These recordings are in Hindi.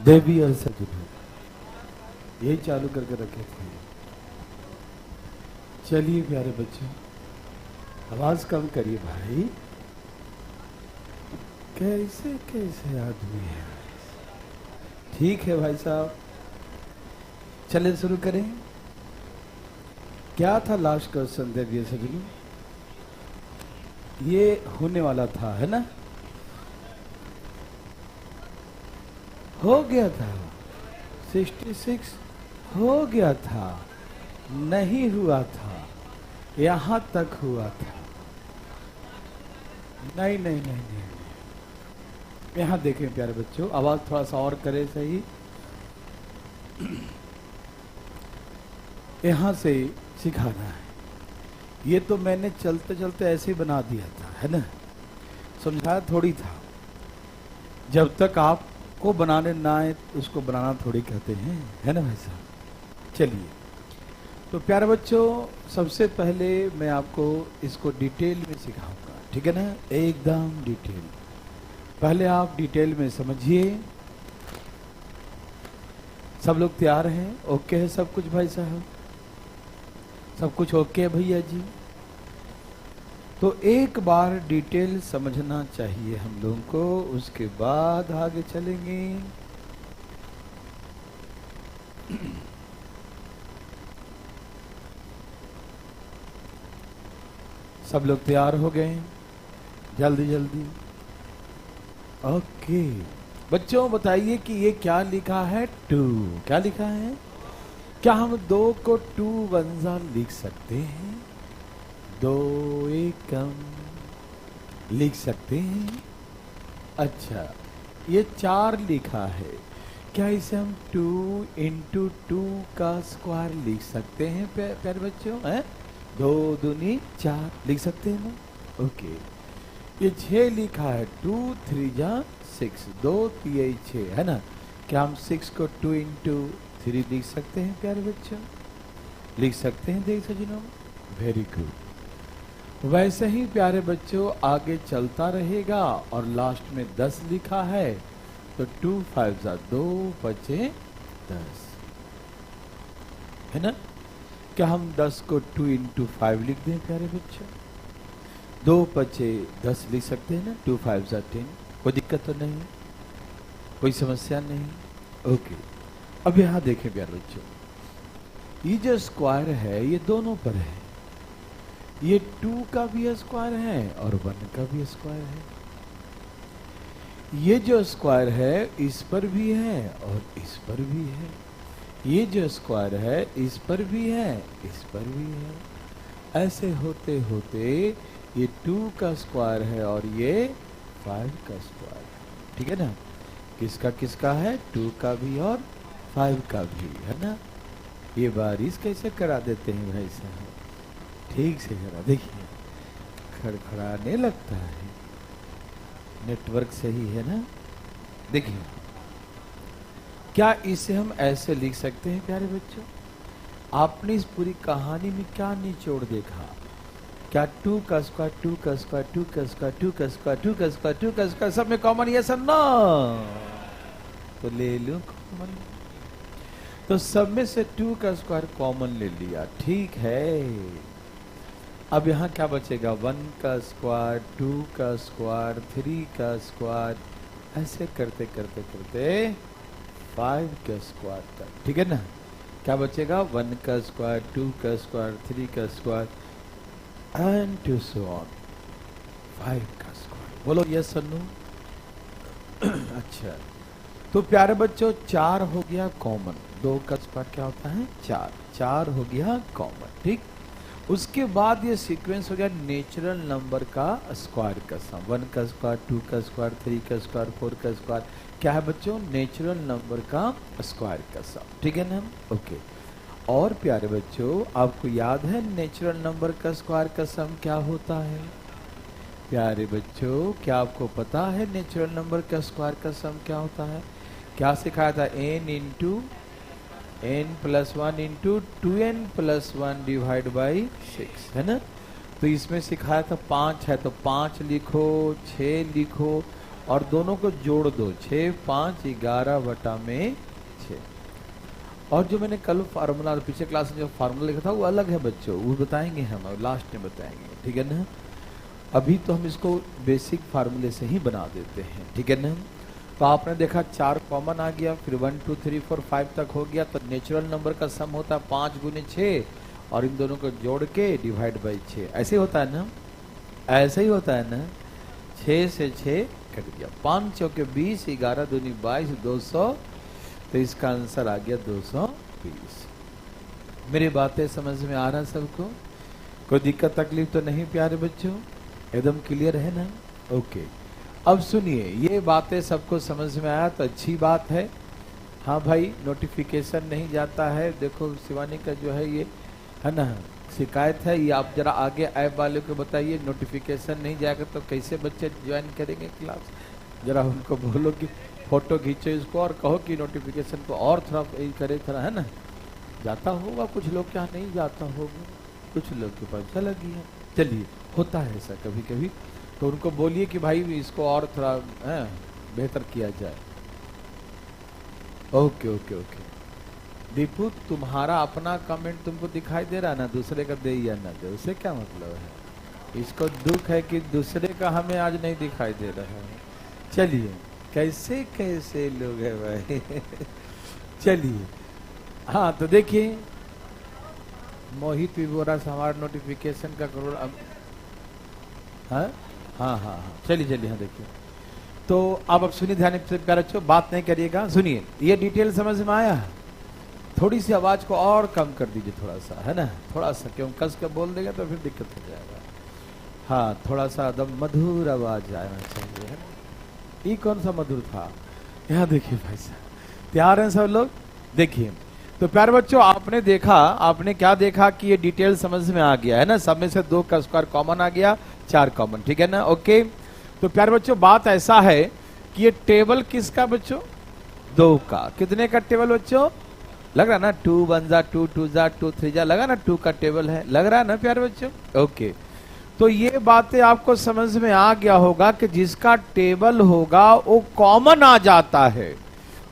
देवी और सजनों, यही चालू करके रखे थे। चलिए प्यारे बच्चों, आवाज कम करिए भाई। कैसे कैसे आदमी है। ठीक है भाई साहब, चले शुरू करें। क्या था लास्ट क्वेश्चन देवी और सजनों? ये होने वाला था, है ना? हो गया था 66, हो गया था, नहीं हुआ था, यहां तक हुआ था। नहीं नहीं नहीं नहीं, यहां देखें प्यारे बच्चों, आवाज थोड़ा सा और करे सही। यहां से सिखाना है। ये तो मैंने चलते चलते ऐसे ही बना दिया था, है ना? समझाया थोड़ी था। जब तक आपको बनाने ना आए उसको बनाना थोड़ी कहते हैं, है ना भाई साहब? चलिए, तो प्यारे बच्चों, सबसे पहले मैं आपको इसको डिटेल में सिखाऊंगा, ठीक है ना? एकदम डिटेल। पहले आप डिटेल में समझिए। सब लोग तैयार हैं? ओके है सब कुछ भाई साहब? सब कुछ ओके है भैया जी? तो एक बार डिटेल समझना चाहिए हम लोगों को, उसके बाद आगे चलेंगे। सब लोग तैयार हो गए? जल्दी जल्दी। ओके बच्चों, बताइए कि ये क्या लिखा है? 2। क्या लिखा है? क्या हम 2 को 2 वंजा लिख सकते हैं? 2 एकम लिख सकते हैं? अच्छा, ये 4 लिखा है, क्या इसे हम 2 इंटू 2 का स्क्वायर लिख सकते हैं प्यारे बच्चों? है 2 दूनी 4 लिख सकते हैं ना? ओके। ये 6 लिखा है, 2 3 जा 6, 2 3 6, है ना? क्या हम 6 को 2 इंटू 3 लिख सकते हैं प्यारे बच्चों? लिख सकते हैं देख सजनों? Very good. वैसे ही प्यारे बच्चों आगे चलता रहेगा और लास्ट में 10 लिखा है, तो 2 5 जा 2 बचे 10, है ना? क्या हम 10 को 2 इंटू 5 लिख दें प्यारे बच्चों? 2 बचे 10 लिख सकते हैं ना? 2 5 जा 10। कोई दिक्कत तो नहीं, कोई समस्या नहीं? ओके। अब यहां देखें प्यारे बच्चों, ये जो स्क्वायर है ये दोनों पर है। ये 2 का भी स्क्वायर है और 1 का भी स्क्वायर है। ये जो स्क्वायर है इस पर भी है और इस पर भी है। ये जो स्क्वायर है इस पर भी है, इस पर भी है। ऐसे होते होते ये 2 का स्क्वायर है और ये 5 का स्क्वायर है, ठीक है ना? किसका किसका है? 2 का भी और 5 का भी, है ना? ये बारिश कैसे करा देते हैं भाई साहब? ठीक से करा, देखिए खड़खड़ाने लगता है। नेटवर्क सही है ना? देखिए, क्या इसे हम ऐसे लिख सकते हैं प्यारे बच्चों? आपने इस पूरी कहानी में क्या निचोड़ देखा? क्या 2 का स्क्वायर 2 का स्क्वायर 2 का स्क्वायर 2 का स्क्वायर 2 का स्क्वायर 2 का स्क्वायर सब में कॉमन? यस और नो? तो ले लूं कॉमन, तो सब में से 2 का स्क्वायर कॉमन ले लिया, ठीक है। अब यहां क्या बचेगा? 1 का स्क्वायर 2 का स्क्वायर 3 का स्क्वायर, ऐसे करते करते करते 5 का स्क्वायर तक, ठीक है ना? क्या बचेगा? 1 का स्क्वायर 2 का स्क्वायर 3 का square and to so on 5 का स्क्वायर। बोलो यस और नो? अच्छा, तो प्यारे बच्चों 4 हो गया कॉमन। 2 का स्क्वायर क्या होता है? 4, 4 हो गया कॉमन, ठीक। उसके बाद ये सीक्वेंस हो गया नेचुरल नंबर का स्क्वायर का सम। 1 का स्क्वायर 2 का स्क्वायर 3 का स्क्वायर 4 का स्क्वायर, क्या है बच्चों? नेचुरल नंबर का स्क्वायर का सम, ठीक है ना? ओके। और प्यारे बच्चों आपको याद है नेचुरल नंबर का स्क्वायर का सम क्या होता है? प्यारे बच्चों क्या आपको पता है नेचुरल नंबर का स्क्वायर का सम क्या होता है? क्या सिखाया था? n into n plus 1 into 2n plus 1 divide by 6, है ना? तो इसमें सिखाया था 5 है तो 5 लिखो, 6 लिखो और दोनों को जोड़ दो, 6 5 11 बटा में 6। और जो मैंने कल फार्मूला पीछे क्लास में जो फार्मूला लिखा था वो अलग है बच्चों, वो बताएंगे हम लास्ट में बताएंगे, ठीक है ना। अभी तो हम इसको बेसिक फार्मूले से ही बना देते हैं, ठीक है ना। तो आपने देखा 4 कॉमन आ गया, फिर 1 2 3 4 5 तक हो गया, तो नेचुरल नंबर का सम होता है 5 गुने 6 और इन दोनों को जोड़ के डिवाइड बाई 6। ऐसे होता है ना, ऐसे ही होता है ना। 6 से 6 कट गया, 5 चौके 20, 11 दूनी 22, 200, तो इसका आंसर आ गया 220। मेरी बातें समझ में आ रहा है सबको? कोई दिक्कत तकलीफ तो नहीं प्यारे बच्चों? एकदम क्लियर है ना? ओके। अब सुनिए, ये बातें सबको समझ में आया तो अच्छी बात है। हाँ भाई, नोटिफिकेशन नहीं जाता है, देखो शिवानी का जो है ये है ना शिकायत है, ये आप जरा आगे ऐप वाले को बताइए, नोटिफिकेशन नहीं जाएगा तो कैसे बच्चे ज्वाइन करेंगे क्लास। जरा उनको बोलो कि फोटो खींचो इसको और कहो कि नोटिफिकेशन को और थोड़ा करे, थोड़ा है ना। जाता होगा कुछ लोग, क्या नहीं जाता होगा, कुछ लोग के पास चला गया। चलिए, होता है ऐसा कभी कभी, तो उनको बोलिए कि भाई इसको और थोड़ा बेहतर किया जाए। Okay okay okay. दीपू, तुम्हारा अपना कमेंट तुमको दिखाई दे रहा है ना, दूसरे का दे या ना दे, उससे क्या मतलब है? इसको दुख है कि दूसरे का हमें आज नहीं दिखाई दे रहा है। चलिए, कैसे कैसे लोग हैं भाई। चलिए, हाँ तो देखिए, मोहित भी बोल रहा हमारा नोटिफिकेशन का करोड़ अब हाँ हाँ हाँ हाँ, चलिए चलिए, हाँ देखिए। तो अब सुनिए ध्यान से प्यारे बच्चों, बात नहीं करिएगा, सुनिए। ये डिटेल समझ में आया? थोड़ी सी आवाज को और कम कर दीजिए थोड़ा सा, है ना, थोड़ा सा, क्यों कस के बोल देगा तो फिर दिक्कत हो जाएगा। हाँ, थोड़ा सा एकदम मधुर आवाज आना चाहिए, है ना। ये कौन सा मधुर था? यहाँ देखिए भाई साहब, तैयार हैं सब लोग? देखिए, तो प्यारे बच्चों, आपने देखा, आपने क्या देखा कि ये डिटेल समझ में आ गया है ना। सब में से 2 का स्क्वायर कॉमन आ गया, 4 कॉमन, ठीक है ना। ओके, तो प्यारे बच्चों, बात ऐसा है कि ये टेबल किसका बच्चों? 2 का। कितने का टेबल बच्चों? लग रहा ना, 2 1 जा 2 2 जा 2 3 जा, लगा ना 2 का टेबल है, लग रहा है ना प्यारे बच्चों? ओके, तो ये बातें आपको समझ में आ गया होगा कि जिसका टेबल होगा वो कॉमन आ जाता है।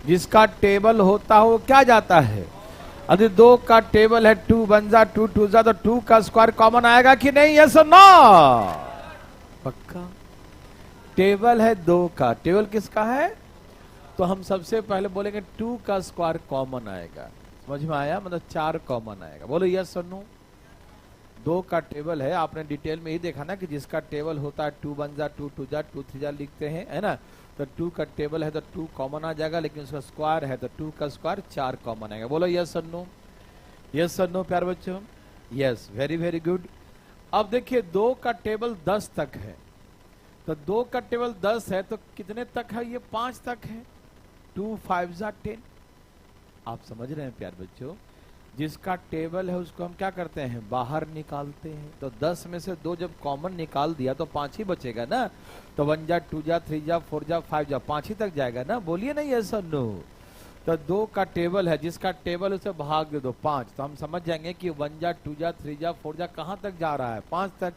जिसका टेबल होता है वो क्या जाता है? अगर 2 का टेबल है, 2 1 जा 2 2 जा, तो 2 का स्क्वायर कॉमन आएगा कि नहीं? यस और नो? पक्का? टेबल है 2 का, टेबल किसका है? तो हम सबसे पहले बोलेंगे 2 का स्क्वायर कॉमन आएगा। समझ में आया? मतलब 4 कॉमन आएगा। बोलो यस और नो? 2 का टेबल है, आपने डिटेल में ही देखा ना कि जिसका टेबल होता है 2 1 जा 2 2 जा 2 3 जा लिखते हैं, है ना। तो 2 का टेबल है तो 2 कॉमन आ जाएगा, लेकिन उसका स्क्वायर है तो 2 का स्क्वायर 4 कॉमन आएगा। बोलो यस और नो? यस और नो प्यारे बच्चों? Yes, very very good. अब देखिए, 2 का टेबल 10 तक है, तो 2 का टेबल 10 है तो कितने तक है? ये 5 तक है। 2 5 जा 10। आप समझ रहे हैं प्यारे बच्चों? जिसका टेबल है उसको हम क्या करते हैं? बाहर निकालते हैं। तो 10 में से 2 जब कॉमन निकाल दिया तो 5 ही बचेगा ना। तो 1 जा 2 जा 3 जा 4 जा 5 जा, 5 ही तक जाएगा ना। बोलिए ना यस और नो? तो 2 का टेबल है, जिसका टेबल उसे भाग दे दो 5, तो हम समझ जाएंगे कि 1 जा 2 जा 3 जा 4 जा कहां तक जा रहा है? 5 तक।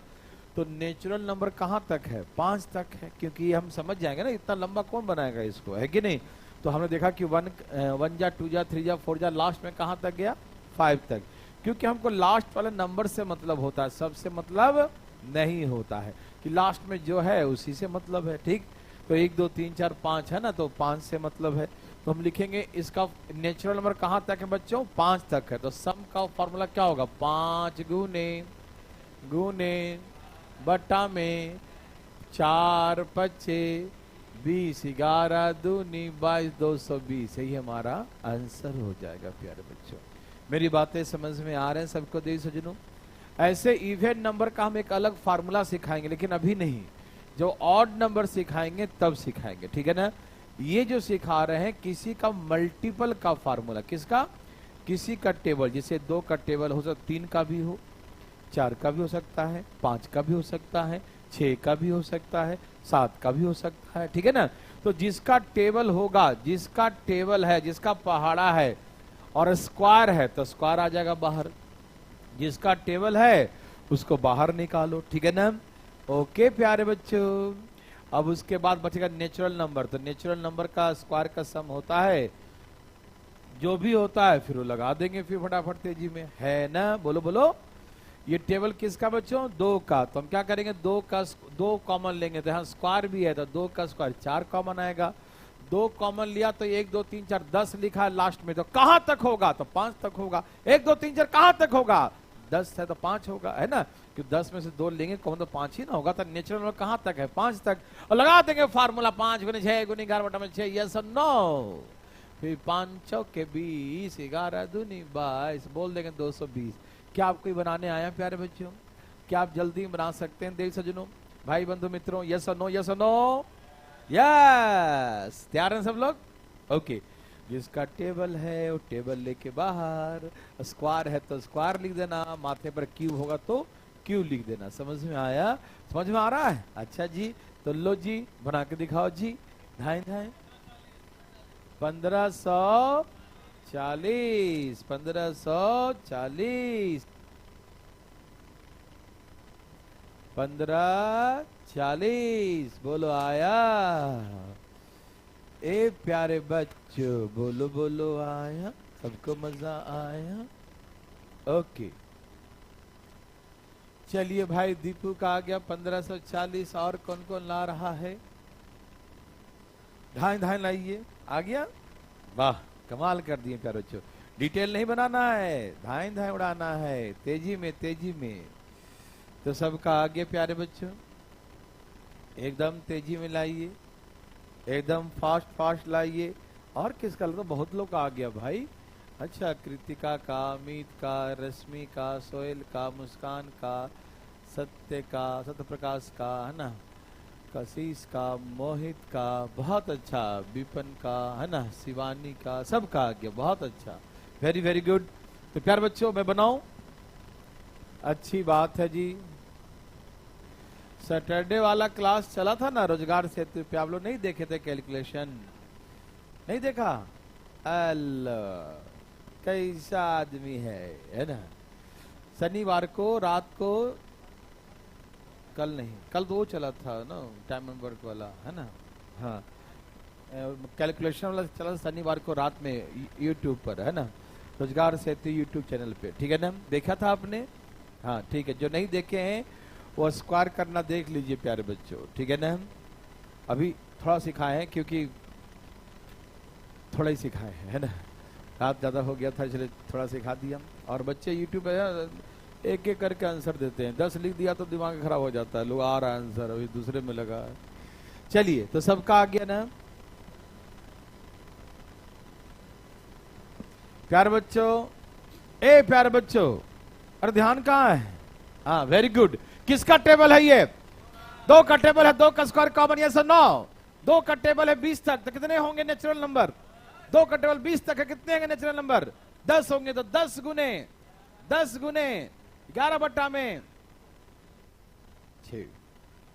तो नेचुरल नंबर कहां तक है? 5 तक है, क्योंकि हम समझ जाएंगे ना, इतना लंबा कौन बनाएगा इसको, है कि नहीं। तो हमने देखा कि 1 जा 2 जा 3 जा 4 जा, लास्ट में कहां तक गया? 5 तक। क्योंकि हमको लास्ट वाले नंबर से मतलब होता है, सबसे मतलब नहीं होता है, कि लास्ट में जो है उसी से मतलब है। ठीक, तो 1 2 3 4 5 है ना, तो 5 से मतलब है। तो हम लिखेंगे इसका नेचुरल नंबर कहां तक है बच्चों? 5 तक है। तो सम का फॉर्मूला क्या होगा? 5 गुने बटा में 4 5 20, 11 दूनी 22, 220। यही हमारा आंसर हो जाएगा प्यारे बच्चों। मेरी बातें समझ में आ रहे हैं सबको देवी सज्जनों? ऐसे इवन नंबर का हम एक अलग फार्मूला सिखाएंगे, लेकिन अभी नहीं, जो ऑड नंबर सिखाएंगे तब सिखाएंगे, ठीक है ना। ये जो सिखा रहे हैं किसी का मल्टीपल का फार्मूला, किसका? किसी का टेबल, जैसे 2 का टेबल हो सकता, 3 का भी हो, 4 का भी हो सकता है, 5 का भी हो सकता है, 6 का भी हो सकता है, 7 का भी हो सकता है, ठीक है ना। तो जिसका टेबल होगा, जिसका टेबल है, जिसका पहाड़ा है और स्क्वायर है, तो स्क्वायर आ जाएगा बाहर। जिसका टेबल है उसको बाहर निकालो, ठीक है ना। ओके प्यारे बच्चों, अब उसके बाद बचेगा नेचुरल नंबर, तो नेचुरल नंबर का स्क्वायर का सम होता है, जो भी होता है फिर वो लगा देंगे फिर फटाफट तेजी में, है ना? बोलो बोलो। ये टेबल किसका बच्चों? 2 का। तो हम क्या करेंगे, 2 कॉमन लेंगे, तो यहाँ स्क्वायर भी है तो 2 का स्क्वायर 4 कॉमन आएगा। 2 कॉमन लिया तो 1 2 3 4 10 लिखा है लास्ट में, तो कहां तक होगा? तो 5 तक होगा। 1 2 3 4 कहां तक होगा? 10 है तो 5 होगा, है ना? क्योंकि 10 में से 2 लेंगे कौन, तो 5 ही ना होगा। तो नेचुरल नंबर कहां तक है? 5 तक। और लगा देंगे फार्मूला 5 गुने 6 गुने 11/6, यस और नो। फिर 5 चौके 20, 11 दूनी 22, बोल देंगे 220। क्या आपको बनाने आया प्यारे बच्चों? क्या आप जल्दी बना सकते हैं देवी सज्जनों, भाई बंधु मित्रों? यस और नो, यस और नो, यस। तैयार हैं सब लोग? ओके। जिसका टेबल है वो टेबल लेके बाहर, स्क्वायर है तो स्क्वायर लिख देना, माथे पर क्यूब होगा तो क्यूब लिख देना। समझ में आया? समझ में आ रहा है? अच्छा जी, तो लो जी बना के दिखाओ जी। धाए धाए 1540, 1540, 1540, बोलो आया? ए प्यारे बच्चों बोलो बोलो आया? सबको मजा आया? ओके चलिए भाई, दीपू का आ गया 1540। और कौन कौन ला रहा है? धाए धाए लाइए। आ गया? वाह कमाल कर दिए प्यारे बच्चों। डिटेल नहीं बनाना है, धाए धाए उड़ाना है, तेजी में तेजी में। तो सबका आगे प्यारे बच्चों, एकदम तेजी में लाइए, एकदम फास्ट फास्ट लाइए। और किसका? तो बहुत लोग आ गया भाई। अच्छा, कृतिका का, अमित का, रश्मि का, सोहेल का, मुस्कान का, सत्य का, सत्य प्रकाश का, है ना, कशिश का, मोहित का, बहुत अच्छा, विपन का, है ना, शिवानी का, सबका आ गया, बहुत अच्छा, वेरी वेरी गुड। तो प्यारे बच्चों मैं बनाऊं? अच्छी बात है जी। सैटरडे वाला क्लास चला था ना रोजगार सेतु पे, आप लोग नहीं देखे थे? कैलकुलेशन नहीं देखा? अल्लाह कैसा आदमी है ना। शनिवार को रात को, कल नहीं, कल तो वो चला था ना टाइम वर्क वाला, है ना? हाँ, कैलकुलेशन वाला चला शनिवार को रात में यूट्यूब पर, है ना, रोजगार सेतु यूट्यूब चैनल पे, ठीक है ना? देखा था आपने? हाँ ठीक है, जो नहीं देखे हैं वो स्क्वायर करना देख लीजिए प्यारे बच्चों, ठीक है ना? अभी थोड़ा सिखाए हैं, क्योंकि थोड़ा ही सिखाए हैं, है ना, रात ज्यादा हो गया था इसलिए थोड़ा सिखा दिया। और बच्चे यूट्यूब पे एक एक करके आंसर देते हैं, 10 लिख दिया तो दिमाग खराब हो जाता है, लोग आ रहा है आंसर, अभी दूसरे में लगा है। चलिए, तो सबका आ गया ना प्यारे बच्चों? ए प्यारे बच्चों, अरे ध्यान कहाँ है? हाँ वेरी गुड। किसका टेबल है ये? 2 का टेबल है, 2 का स्क्वायर कॉमन, यस और नो? 2 का टेबल है 20 तक, तो कितने होंगे नेचुरल नंबर? 2 का टेबल 20 तक है, कितने होंगे नेचुरल नंबर? 10 होंगे। तो 10 गुने 11/6,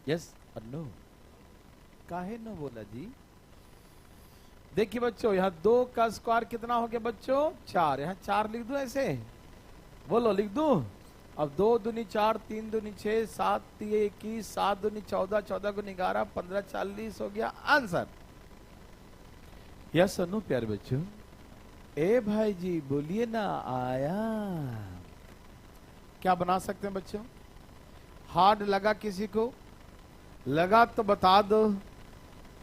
यस और नो? काहे नो बोला जी? देखिए बच्चों, यहाँ 2 का स्क्वायर कितना हो गया बच्चों? 4। यहाँ 4 लिख दूं ऐसे? बोलो लिख दूं? अब 2 दूनी 4, 3 दूनी 6, 7 3 21, 7 दूनी 14, 14 गुनी 11, 15 40 हो गया आंसर। यस और नो प्यारे बच्चों? ए भाई जी बोलिए ना, आया? क्या बना सकते हैं बच्चों? हार्ड लगा किसी को? लगा तो बता दो,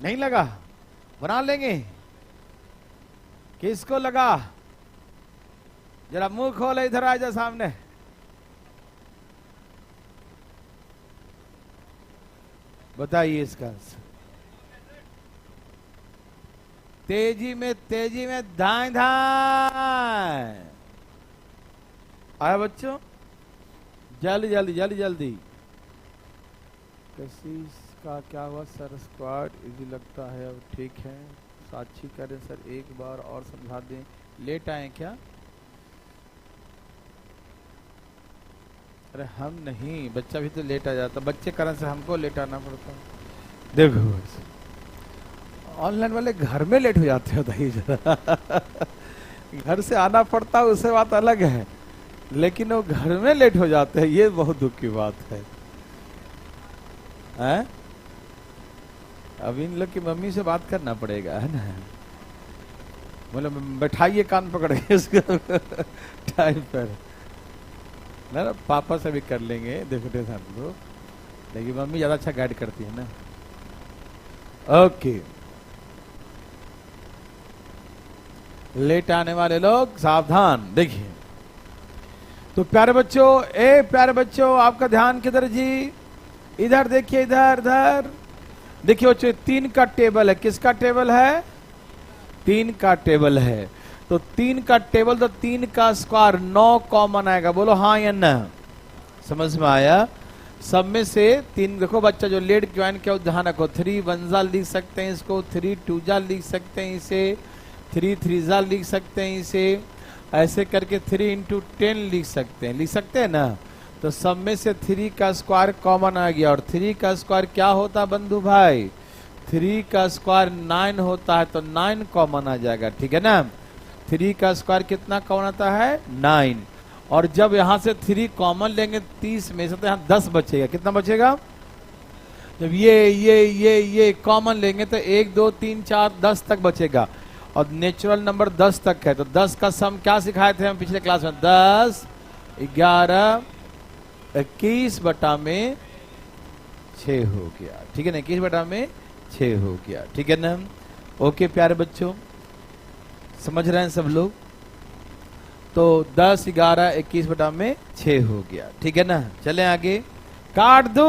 नहीं लगा बना लेंगे। किसको लगा? जरा मुंह खोले, इधर आ जा सामने। बताइए इसका आंसर। तेजी में धाए धाए आया बच्चों, जल्दी जल्दी जल्दी जल्दी। कशिश का क्या हुआ सर? स्क्वाड इजी लगता है, अब ठीक है। साक्षी करें सर एक बार और समझा दें। लेट आए क्या? अरे हम नहीं, बच्चा भी तो लेट आ जाता, बच्चे कारण से हमको लेट आना पड़ता। देखो ऑनलाइन वाले घर में लेट हो जाते हो, बताइए जरा। घर से आना पड़ता है उससे बात अलग है, लेकिन वो घर में लेट हो जाते हैं, ये बहुत दुख की बात है। अब इन लोग की मम्मी से बात करना पड़ेगा, है ना। बोले बैठाइए कान पकड़ के उसको टाइम पर ना, पापा से भी कर लेंगे देखते साथ लोग, लेकिन मम्मी ज्यादा अच्छा गाइड करती है ना। ओके, लेट आने वाले लोग सावधान। देखिए तो प्यारे बच्चों, आपका ध्यान किधर जी? इधर देखिए, इधर इधर देखिए बच्चों, 3 का टेबल है। किसका टेबल है? 3 का टेबल है। तो 3 का टेबल, तो 3 का स्क्वायर 9 कॉमन आएगा। बोलो हाँ या ना? समझ में आया? सब में से 3। देखो बच्चा जो लेट ज्वाइन किया ध्यान रखो, 3 1 जा लिख सकते हैं इसको, 3 2 जा लिख सकते हैं इसे, 3 3 जा लिख सकते हैं इसे, ऐसे करके 3 इंटू 10 लिख सकते हैं ना। तो सब में से 3 का स्क्वायर कॉमन आ गया, और 3 का स्क्वायर क्या होता है बंधु भाई? 3 का स्क्वायर 9 होता है, तो 9 कॉमन आ जाएगा, ठीक है ना। 3 का स्क्वायर कितना कॉमन आता है? 9। और जब यहां से 3 कॉमन लेंगे 30 में से, तो यहां 10 बचेगा। कितना बचेगा? जब ये कॉमन लेंगे तो 1 2 3 4 10 तक बचेगा, और नेचुरल नंबर 10 तक है। तो 10 का सम क्या सिखाए थे हम पिछले क्लास में? 10 11 21 बटा में 6 हो गया, ठीक है ना। 21 बटा में 6 हो गया, ठीक है ना। ओके प्यारे बच्चों, समझ रहे हैं सब लोग? तो 10 11 21 बटा में 6 हो गया, ठीक है ना। चले आगे, काट दो।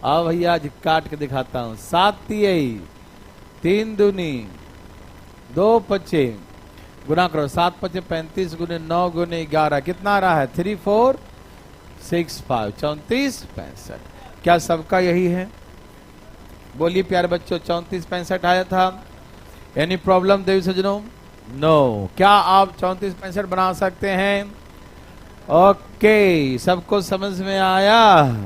आओ भैया आज काट के दिखाता हूं। 7 3 3 दूनी 2 5 गुना करो। 7 5 35 गुने 9 गुने 11 कितना आ रहा है? 3 4 6 5 34 65। क्या सबका यही है? बोलिए प्यारे बच्चों, 34 65 आया था। एनी प्रॉब्लम देवी सजनों? नो। क्या आप 34 65 बना सकते हैं? ओके, सबको समझ में आया?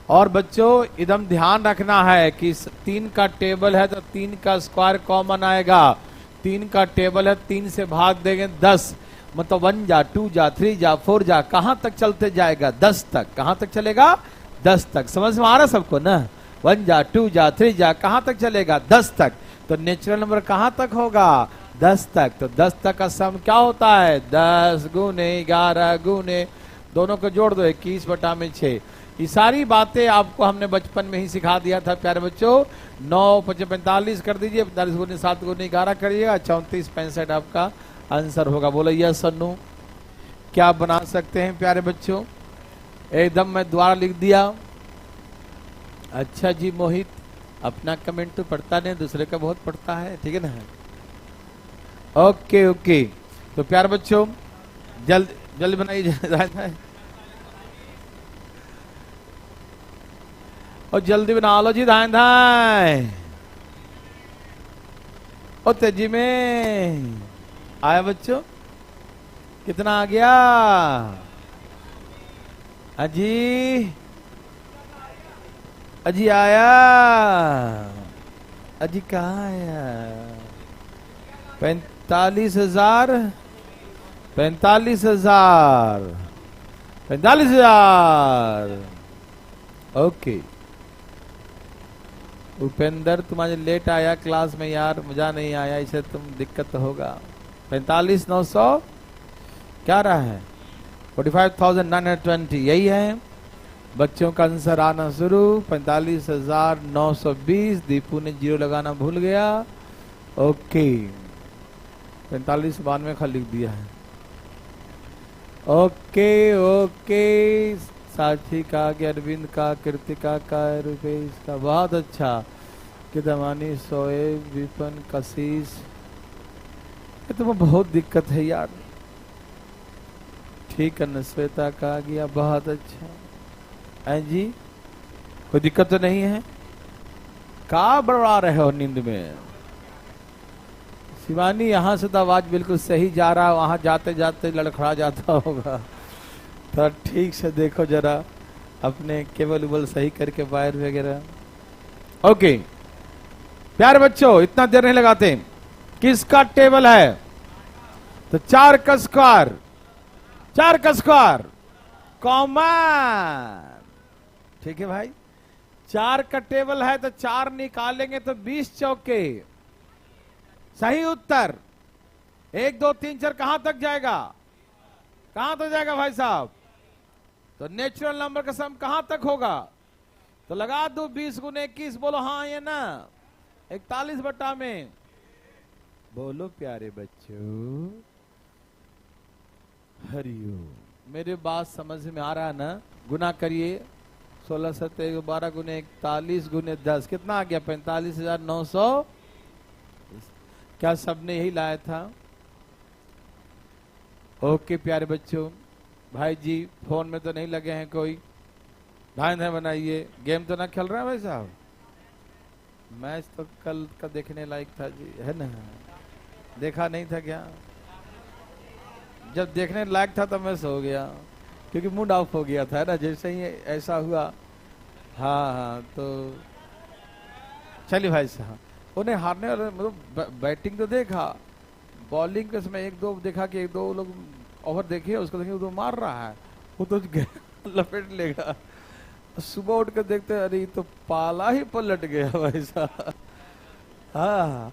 और बच्चों एकदम ध्यान रखना है कि 3 का टेबल है तो 3 का स्क्वायर कॉमन आएगा। 3 का टेबल है, 3 से भाग देंगे 10, मतलब 1 जा 2 जा 3 जा 4 जा, कहां तक चलते जाएगा? 10 तक। कहां तक चलेगा? 10 तक। समझ में आ रहा सबको ना? 1 जा 2 जा 3 जा, कहां तक चलेगा? 10 तक। तो नेचुरल नंबर कहां तक होगा? 10 तक। तो 10 तक का सम क्या होता है? 10 गुने 11 गुने, दोनों को जोड़ दो 21 बटा में 6। ये सारी बातें आपको हमने बचपन में ही सिखा दिया था प्यारे बच्चों। 9 5 45 कर दीजिए, 45 गुने 7 गुने 11 करिएगा, 34 65 आपका आंसर होगा। बोलो यस सन्नू। क्या बना सकते हैं प्यारे बच्चों? एकदम मैं द्वारा लिख दिया। अच्छा जी मोहित, अपना कमेंट तो पढ़ता नहीं, दूसरे का बहुत पढ़ता है, ठीक है ना। ओके ओके, तो प्यारे बच्चों जल्द जल्द बनाइए और जल्दी बना लो जी। धान धान और तेजी में आया बच्चों, कितना आ गया? अजी अजी आया? अजी कहाँ आया? 45,000 45,000 45,000। ओके उपेंद्र, तुम्हारे लेट आया क्लास में यार, मजा नहीं आया, इसे तुम दिक्कत होगा। 45,900 क्या रहा है? 45,920 यही है बच्चों का आंसर आना शुरू। 45,920। दीपू ने 0 लगाना भूल गया। ओके 45 92 का लिख दिया है। ओके ओके, साक्षी का, अरविंद का, कृतिका का, रुपेश का, बहुत अच्छा। किदमानी, सोएब, विपन, कशिश, ये तो बहुत दिक्कत है यार। ठीक है, श्वेता का आ गया, बहुत अच्छा। जी कोई दिक्कत तो नहीं है? कहाँ बड़बड़ा रहे हो नींद में? शिवानी, यहाँ से तो आवाज बिल्कुल सही जा रहा है, वहां जाते जाते लड़खड़ा जाता होगा। तो ठीक से देखो जरा, अपने केबल उबल सही करके वायर वगैरह। ओके प्यारे बच्चों, इतना देर नहीं लगाते। किसका टेबल है? तो 4 का स्क्वायर, 4 का स्क्वायर कॉमन, ठीक है भाई। 4 का टेबल है तो 4 निकालेंगे तो 20 चौके। सही उत्तर 1 2 3 4 कहां तक जाएगा? कहां तक जाएगा भाई साहब? तो नेचुरल नंबर का सम कहां तक होगा? तो लगा दो 20 गुने 21। बोलो हाँ ये ना 41 बटा में। बोलो प्यारे बच्चों हरिओम। मेरे बात समझ में आ रहा है ना? गुना करिए 16 7 12 गुने 41 गुने 10 कितना आ गया? 45,900। क्या सबने यही लाया था? ओके प्यारे बच्चों, भाई जी फोन में तो नहीं लगे हैं कोई? ध्यान है बनाइए। गेम तो ना खेल रहा है भाई साहब? मैच तो कल का देखने लायक था जी, है ना? देखा नहीं था क्या? जब देखने लायक था तो मैं सो गया क्योंकि मूड ऑफ हो गया था ना, जैसे ही ऐसा हुआ। हाँ हाँ, तो चलिए भाई साहब उन्हें हारने वाले मतलब बैटिंग तो देखा, बॉलिंग के समय 1 2 देखा कि 1 2 लोग ओवर देखे, उसको देखे वो तो मार रहा है, वो तो लपेट लेगा। सुबह उठ कर देखते अरे तो पाला ही पलट गया भाई साहब। हाँ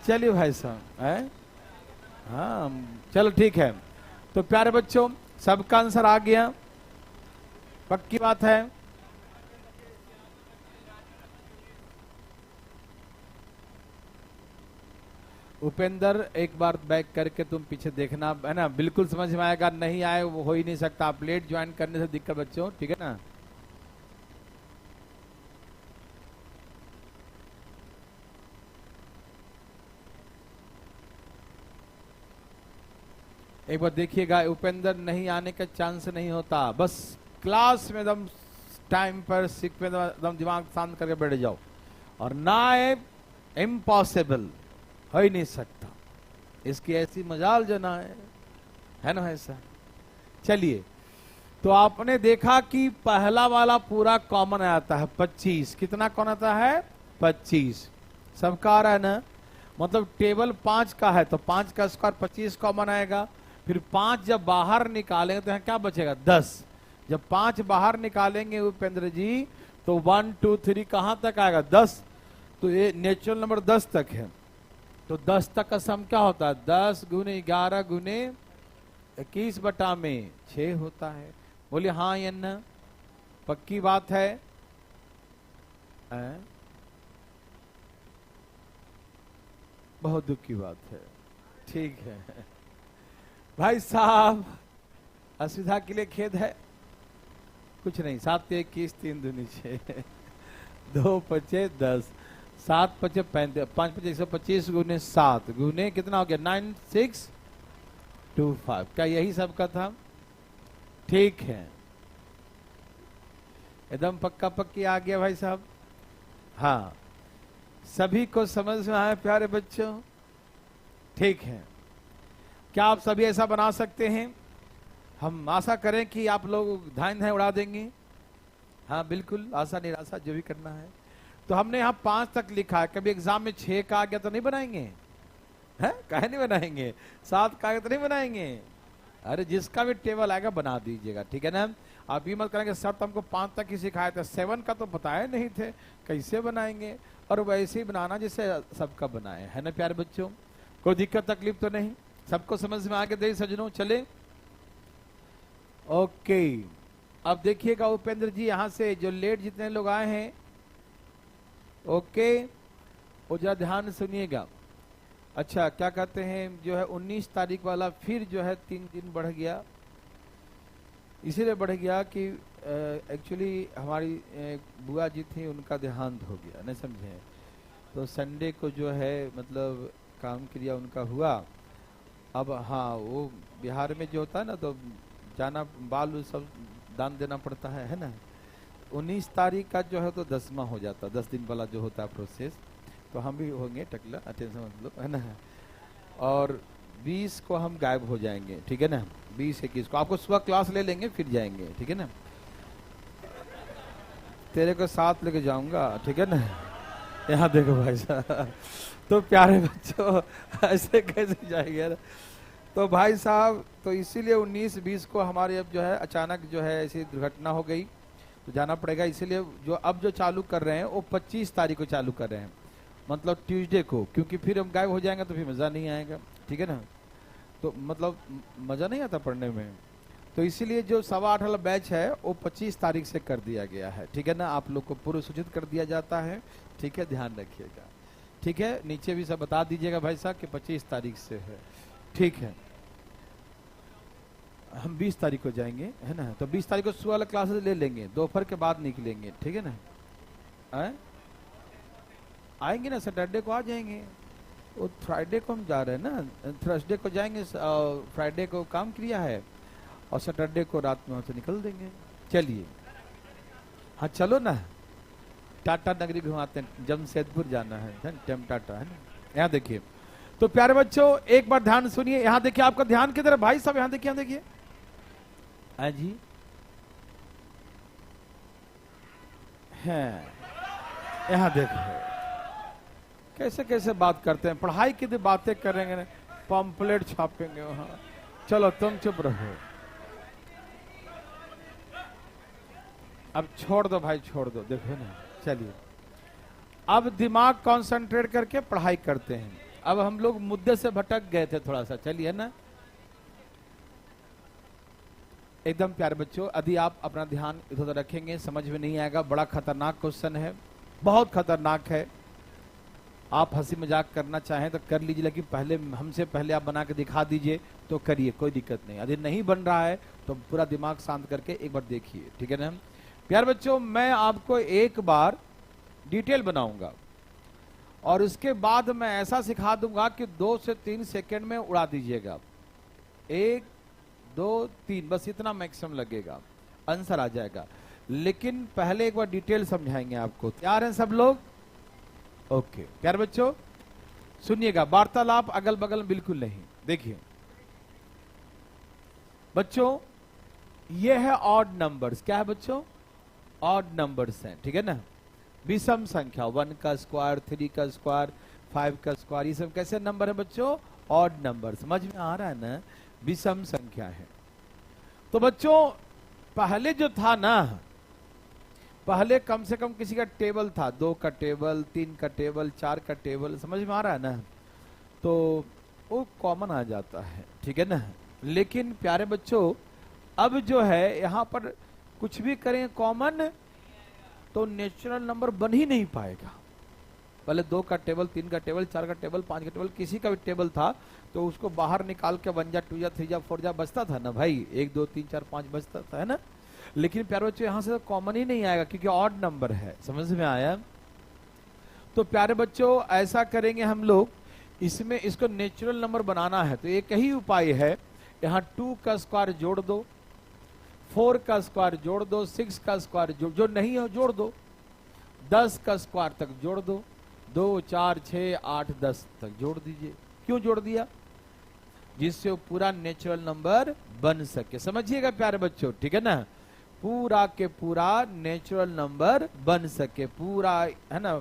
चलिए भाई साहब है। हाँ चलो ठीक है। तो प्यारे बच्चों सबका आंसर आ गया, पक्की बात है। उपेंद्र एक बार बैक करके तुम पीछे देखना, है ना? बिल्कुल समझ में आएगा, नहीं आए वो हो ही नहीं सकता। आप लेट ज्वाइन करने से दिक्कत बच्चों, ठीक है ना? एक बार देखिएगा, उपेंद्र नहीं आने का चांस नहीं होता। बस क्लास में एकदम टाइम पर सीख में एकदम दिमाग शांत करके बैठ जाओ, और ना आए इम्पॉसिबल, हो ही नहीं सकता। इसकी ऐसी मजाल जो ना है ना ऐसा। चलिए तो आपने देखा कि पहला वाला पूरा कॉमन आता है 25। कितना कौन आता है? 25 सबका आ रहा है ना? मतलब टेबल 5 का है तो 5 का स्क्वायर 25 कॉमन आएगा। फिर 5 जब बाहर निकालेंगे तो यहाँ क्या बचेगा? 10। जब 5 बाहर निकालेंगे उपेंद्र जी तो 1 2 3 कहां तक आएगा? 10। तो ये नेचुरल नंबर 10 तक है, तो 10 तक का सम क्या होता है? 10 गुने 11 गुने 21 बटा में 6 होता है। बोलिए हाँ या ना? पक्की बात है? बहुत दुख की बात है। ठीक है भाई साहब, असुविधा के लिए खेद है, कुछ नहीं। 7 21 3 दूनी 6 2 5 10 7 5 35 5 5 125 गुने 7 गुने कितना हो गया? 9625। क्या यही सबका था? ठीक है, एकदम पक्का पक्की आ गया भाई साहब। हाँ सभी को समझ में आया प्यारे बच्चों? ठीक है, क्या आप सभी ऐसा बना सकते हैं? हम आशा करें कि आप लोग ध्यान है उड़ा देंगे। हाँ बिल्कुल, आशा निराशा जो भी करना है। तो हमने यहाँ 5 तक लिखा है, कभी एग्जाम में 6 का आ गया तो नहीं बनाएंगे? हैं? काहे नहीं बनाएंगे? 7 का आ गया तो नहीं बनाएंगे? अरे जिसका भी टेबल आएगा बना दीजिएगा, ठीक है ना? आप ये मत करेंगे सर तो हमको 5 तक ही सिखाए थे, 7 का तो बताए नहीं थे, कैसे बनाएंगे? और वैसे ही बनाना जिससे सबका बनाए, है ना प्यारे बच्चों? कोई दिक्कत तकलीफ तो नहीं? सबको समझ में आके दे सजनों? चले ओके। अब देखिएगा उपेंद्र जी यहां से जो लेट जितने लोग आए हैं, ओके वो जरा ध्यान सुनिएगा। अच्छा क्या कहते हैं, जो है 19 तारीख वाला फिर जो है 3 दिन बढ़ गया। इसीलिए बढ़ गया कि एक्चुअली हमारी बुआ जी थी, उनका देहांत हो गया, नहीं समझे? तो संडे को जो है मतलब काम क्रिया उनका हुआ। अब हाँ वो बिहार में जो होता है ना, तो जाना बाल सब दान देना पड़ता है ना? 19 तारीख का जो है तो 10वां हो जाता, 10 दिन वाला जो होता है प्रोसेस। तो हम भी होंगे टकला, अटेंशन मतलब, है ना? और 20 को हम गायब हो जाएंगे, ठीक है ना? 20 21 को आपको सुबह क्लास ले लेंगे, फिर जाएंगे, ठीक है ना? तेरे को साथ लेके जाऊंगा, ठीक है ना? यहाँ देखो भाई साहब, तो प्यारे बच्चों ऐसे कैसे जाएंगे? तो भाई साहब तो इसीलिए 19 20 को हमारे अब जो है अचानक जो है ऐसी दुर्घटना हो गई। तो जाना पड़ेगा। इसीलिए जो अब जो चालू कर रहे हैं वो 25 तारीख को चालू कर रहे हैं, मतलब ट्यूसडे को, क्योंकि फिर हम गायब हो जाएंगे तो फिर मज़ा नहीं आएगा, ठीक है ना। तो मतलब मज़ा नहीं आता पढ़ने में, तो इसीलिए जो 8:15 वाला बैच है वो 25 तारीख से कर दिया गया है, ठीक है ना। आप लोग को पूर्व सूचित कर दिया जाता है, ठीक है, ध्यान रखिएगा, ठीक है। नीचे भी सब बता दीजिएगा भाई साहब कि 25 तारीख से है, ठीक है। हम 20 तारीख को जाएंगे, है ना, तो 20 तारीख को सुबह वाला क्लासेस ले लेंगे, दोपहर के बाद निकलेंगे, ठीक है ना। आएंगे ना, सैटरडे को आ जाएंगे, वो फ्राइडे को हम जा रहे हैं ना, थर्सडे को जाएंगे, फ्राइडे को काम किया है और सैटरडे को रात में वहां से निकल देंगे। चलिए, हाँ चलो ना, टाटा नगरी घुमाते हैं, जमशेदपुर जाना है टेम टाटा, है ना। यहाँ देखिए, तो प्यारे बच्चों एक बार ध्यान सुनिए, यहाँ देखिए, आपका ध्यान किधर है भाई साहब, यहाँ देखिए, यहाँ देखिए, हाँ जी, है, यहाँ देखो कैसे कैसे बात करते हैं, पढ़ाई की बातें करेंगे, पम्पलेट छापेंगे वहां। चलो तुम चुप रहो, अब छोड़ दो भाई, छोड़ दो, देखो ना। चलिए, अब दिमाग कंसंट्रेट करके पढ़ाई करते हैं। अब हम लोग मुद्दे से भटक गए थे थोड़ा सा, चलिए ना, एकदम प्यारे बच्चों। यदि आप अपना ध्यान इधर उधर रखेंगे समझ में नहीं आएगा, बड़ा खतरनाक क्वेश्चन है, बहुत खतरनाक है। आप हंसी मजाक करना चाहें तो कर लीजिए, लेकिन पहले हमसे पहले आप बना के दिखा दीजिए तो करिए, कोई दिक्कत नहीं। यदि नहीं बन रहा है तो पूरा दिमाग शांत करके एक बार देखिए, ठीक है ना। प्यारे बच्चों, मैं आपको एक बार डिटेल बनाऊंगा और उसके बाद मैं ऐसा सिखा दूंगा कि 2 से 3 सेकंड में उड़ा दीजिएगा। 1 2 3 बस इतना मैक्सिमम लगेगा, आंसर आ जाएगा। लेकिन पहले एक बार डिटेल समझाएंगे आपको। तैयार हैं सब लोग? ओके प्यारे बच्चों सुनिएगा, वार्तालाप अगल बगल में बिल्कुल नहीं। देखिए बच्चों, ये है ऑड नंबर्स। क्या है बच्चों? ऑड नंबर्स हैं, ठीक है ना। विषम संख्या, 1 का स्क्वायर, 3 का स्क्वायर, 5 का स्क्वायर, ये सब कैसे नंबर है बच्चों? Odd number. समझ में आ रहा है ना? विषम संख्या है। तो बच्चों पहले जो था ना, पहले कम से कम किसी का टेबल था, 2 का टेबल, 3 का टेबल, 4 का टेबल, समझ में आ रहा है ना, तो वो कॉमन आ जाता है, ठीक है ना। लेकिन प्यारे बच्चों अब जो है यहाँ पर कुछ भी करें कॉमन तो नेचुरल नंबर बन ही नहीं पाएगा। पहले 2 का टेबल, 3 का टेबल, 4 का टेबल, 5 का टेबल, किसी का भी टेबल था तो उसको बाहर निकाल के 1 जा, 2 जा, 3 जा, 4 जा बचता था ना भाई, 1 2 3 4 5 बचता था, है ना। लेकिन प्यारे बच्चों यहाँ से तो कॉमन ही नहीं आएगा क्योंकि ऑड नंबर है। समझ में आया? तो प्यारे बच्चों ऐसा करेंगे हम लोग, इसमें इसको नेचुरल नंबर बनाना है तो एक ही उपाय है, यहाँ 2 का स्क्वायर जोड़ दो, 4 का स्क्वायर जोड़ दो, 6 का स्क्वायर जो नहीं है जोड़ दो, 10 का स्क्वायर तक जोड़ दो, 2 4 6 8 10 तक जोड़ दीजिए। क्यों जोड़ दिया? जिससे वो पूरा नेचुरल नंबर बन सके। समझिएगा प्यारे बच्चों, ठीक है ना, पूरा के पूरा नेचुरल नंबर बन सके, पूरा है ना,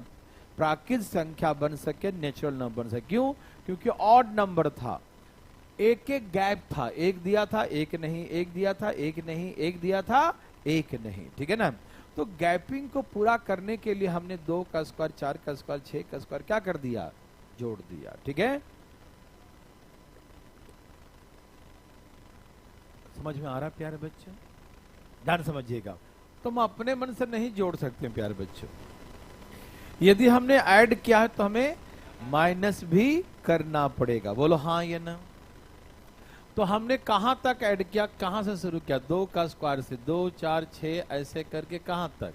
प्राकृतिक संख्या बन सके, नेचुरल नंबर बन सके। क्यों? क्योंकि ऑड नंबर था, एक एक गैप था, एक दिया था एक नहीं, एक दिया था एक नहीं, एक दिया था एक नहीं, ठीक है ना। तो गैपिंग को पूरा करने के लिए हमने 2 का स्क्वायर, 4 का स्क्वायर, 6 का स्क्वायर क्या कर दिया? जोड़ दिया, ठीक है। समझ में आ रहा प्यारे बच्चों? ध्यान समझिएगा, तुम अपने मन से नहीं जोड़ सकते प्यारे बच्चों। यदि हमने ऐड किया है तो हमें माइनस भी करना पड़ेगा। बोलो हाँ या ना। तो हमने कहां तक ऐड किया, कहां से शुरू किया? 2 का स्क्वायर से 2 4 6 ऐसे करके कहां तक?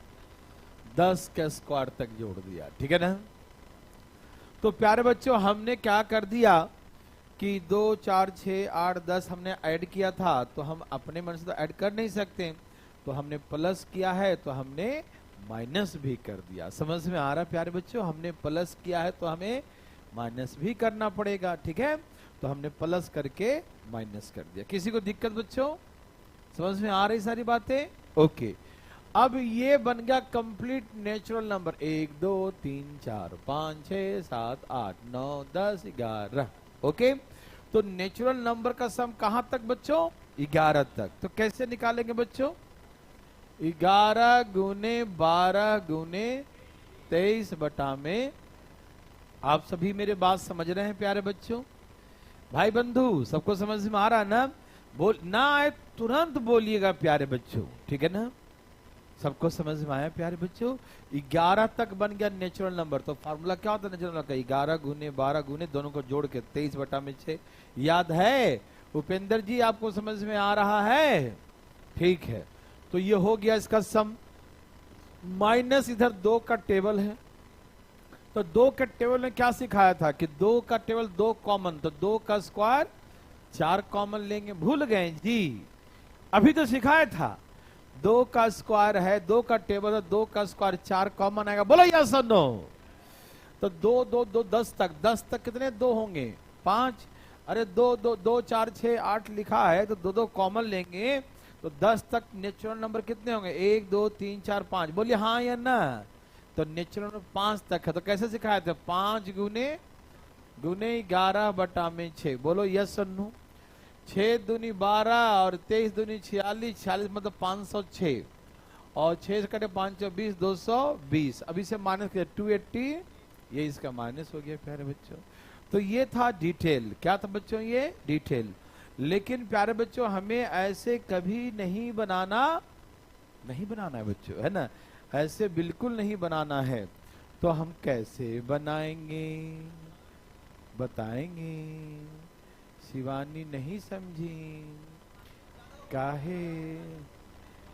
10 के स्क्वायर तक जोड़ दिया, ठीक है ना। तो प्यारे बच्चों हमने क्या कर दिया कि 2 4 6 8 10 हमने ऐड किया था, तो हम अपने मन से तो ऐड कर नहीं सकते, तो हमने प्लस किया है तो हमने माइनस भी कर दिया। समझ में आ रहा प्यारे बच्चों? हमने प्लस किया है तो हमें माइनस भी करना पड़ेगा, ठीक है। तो हमने प्लस करके माइनस कर दिया। किसी को दिक्कत बच्चों? समझ में आ रही सारी बातें? ओके। अब ये बन गया कंप्लीट नेचुरल नंबर। 1 2 3 4 5 6 7 8 9 10 11। ओके, तो नेचुरल नंबर का सम कहां तक बच्चों? 11 तक। तो कैसे निकालेंगे बच्चों? 11 गुने 12 गुने 23/में। आप सभी मेरे बात समझ रहे हैं प्यारे बच्चों? भाई बंधु सबको समझ में आ रहा है ना? बोल ना आए तुरंत बोलिएगा प्यारे बच्चों, ठीक है ना? सबको समझ में आया प्यारे बच्चों? 11 तक बन गया नेचुरल नंबर। तो फार्मूला क्या होता है नेचुरल नंबर का? 11 गुने 12 गुने दोनों को जोड़ के 23/6। याद है उपेंद्र जी? आपको समझ में आ रहा है? ठीक है, तो ये हो गया इसका सम। माइनस इधर 2 का टेबल है, तो 2 के टेबल में क्या सिखाया था कि 2 का टेबल 2 कॉमन, तो 2 का स्क्वायर 4 कॉमन लेंगे। भूल गए जी? अभी तो सिखाया था। 2 का स्क्वायर है, 2 का टेबल है, 2 का स्क्वायर 4 कॉमन आएगा। बोलो यस और नो? तो 2 2 2 10 तक, 10 तक कितने 2 होंगे? 5। अरे 2 2 2 4 6 8 लिखा है, तो 2 2 कॉमन लेंगे तो 10 तक नेचुरल नंबर कितने होंगे? 1 2 3 4 5। बोलिए हाँ या ना? तो नेचुरल नंबर 5 तक है। तो कैसे सिखाया था? 5 गुने 11/6। बोलो यस और नो? 6 दूनी 12 और 23 दूनी 46, 46 मतलब 506 और 6 से कटे 520, 220। अभी से माइनस किया 280, ये इसका माइनस हो गया प्यारे बच्चों। तो ये था डिटेल। क्या था बच्चों? ये डिटेल। लेकिन प्यारे बच्चों हमें ऐसे कभी नहीं बनाना है बच्चों, है ना? ऐसे बिल्कुल नहीं बनाना है। तो हम कैसे बनाएंगे बताएंगे? शिवानी नहीं समझी काहे?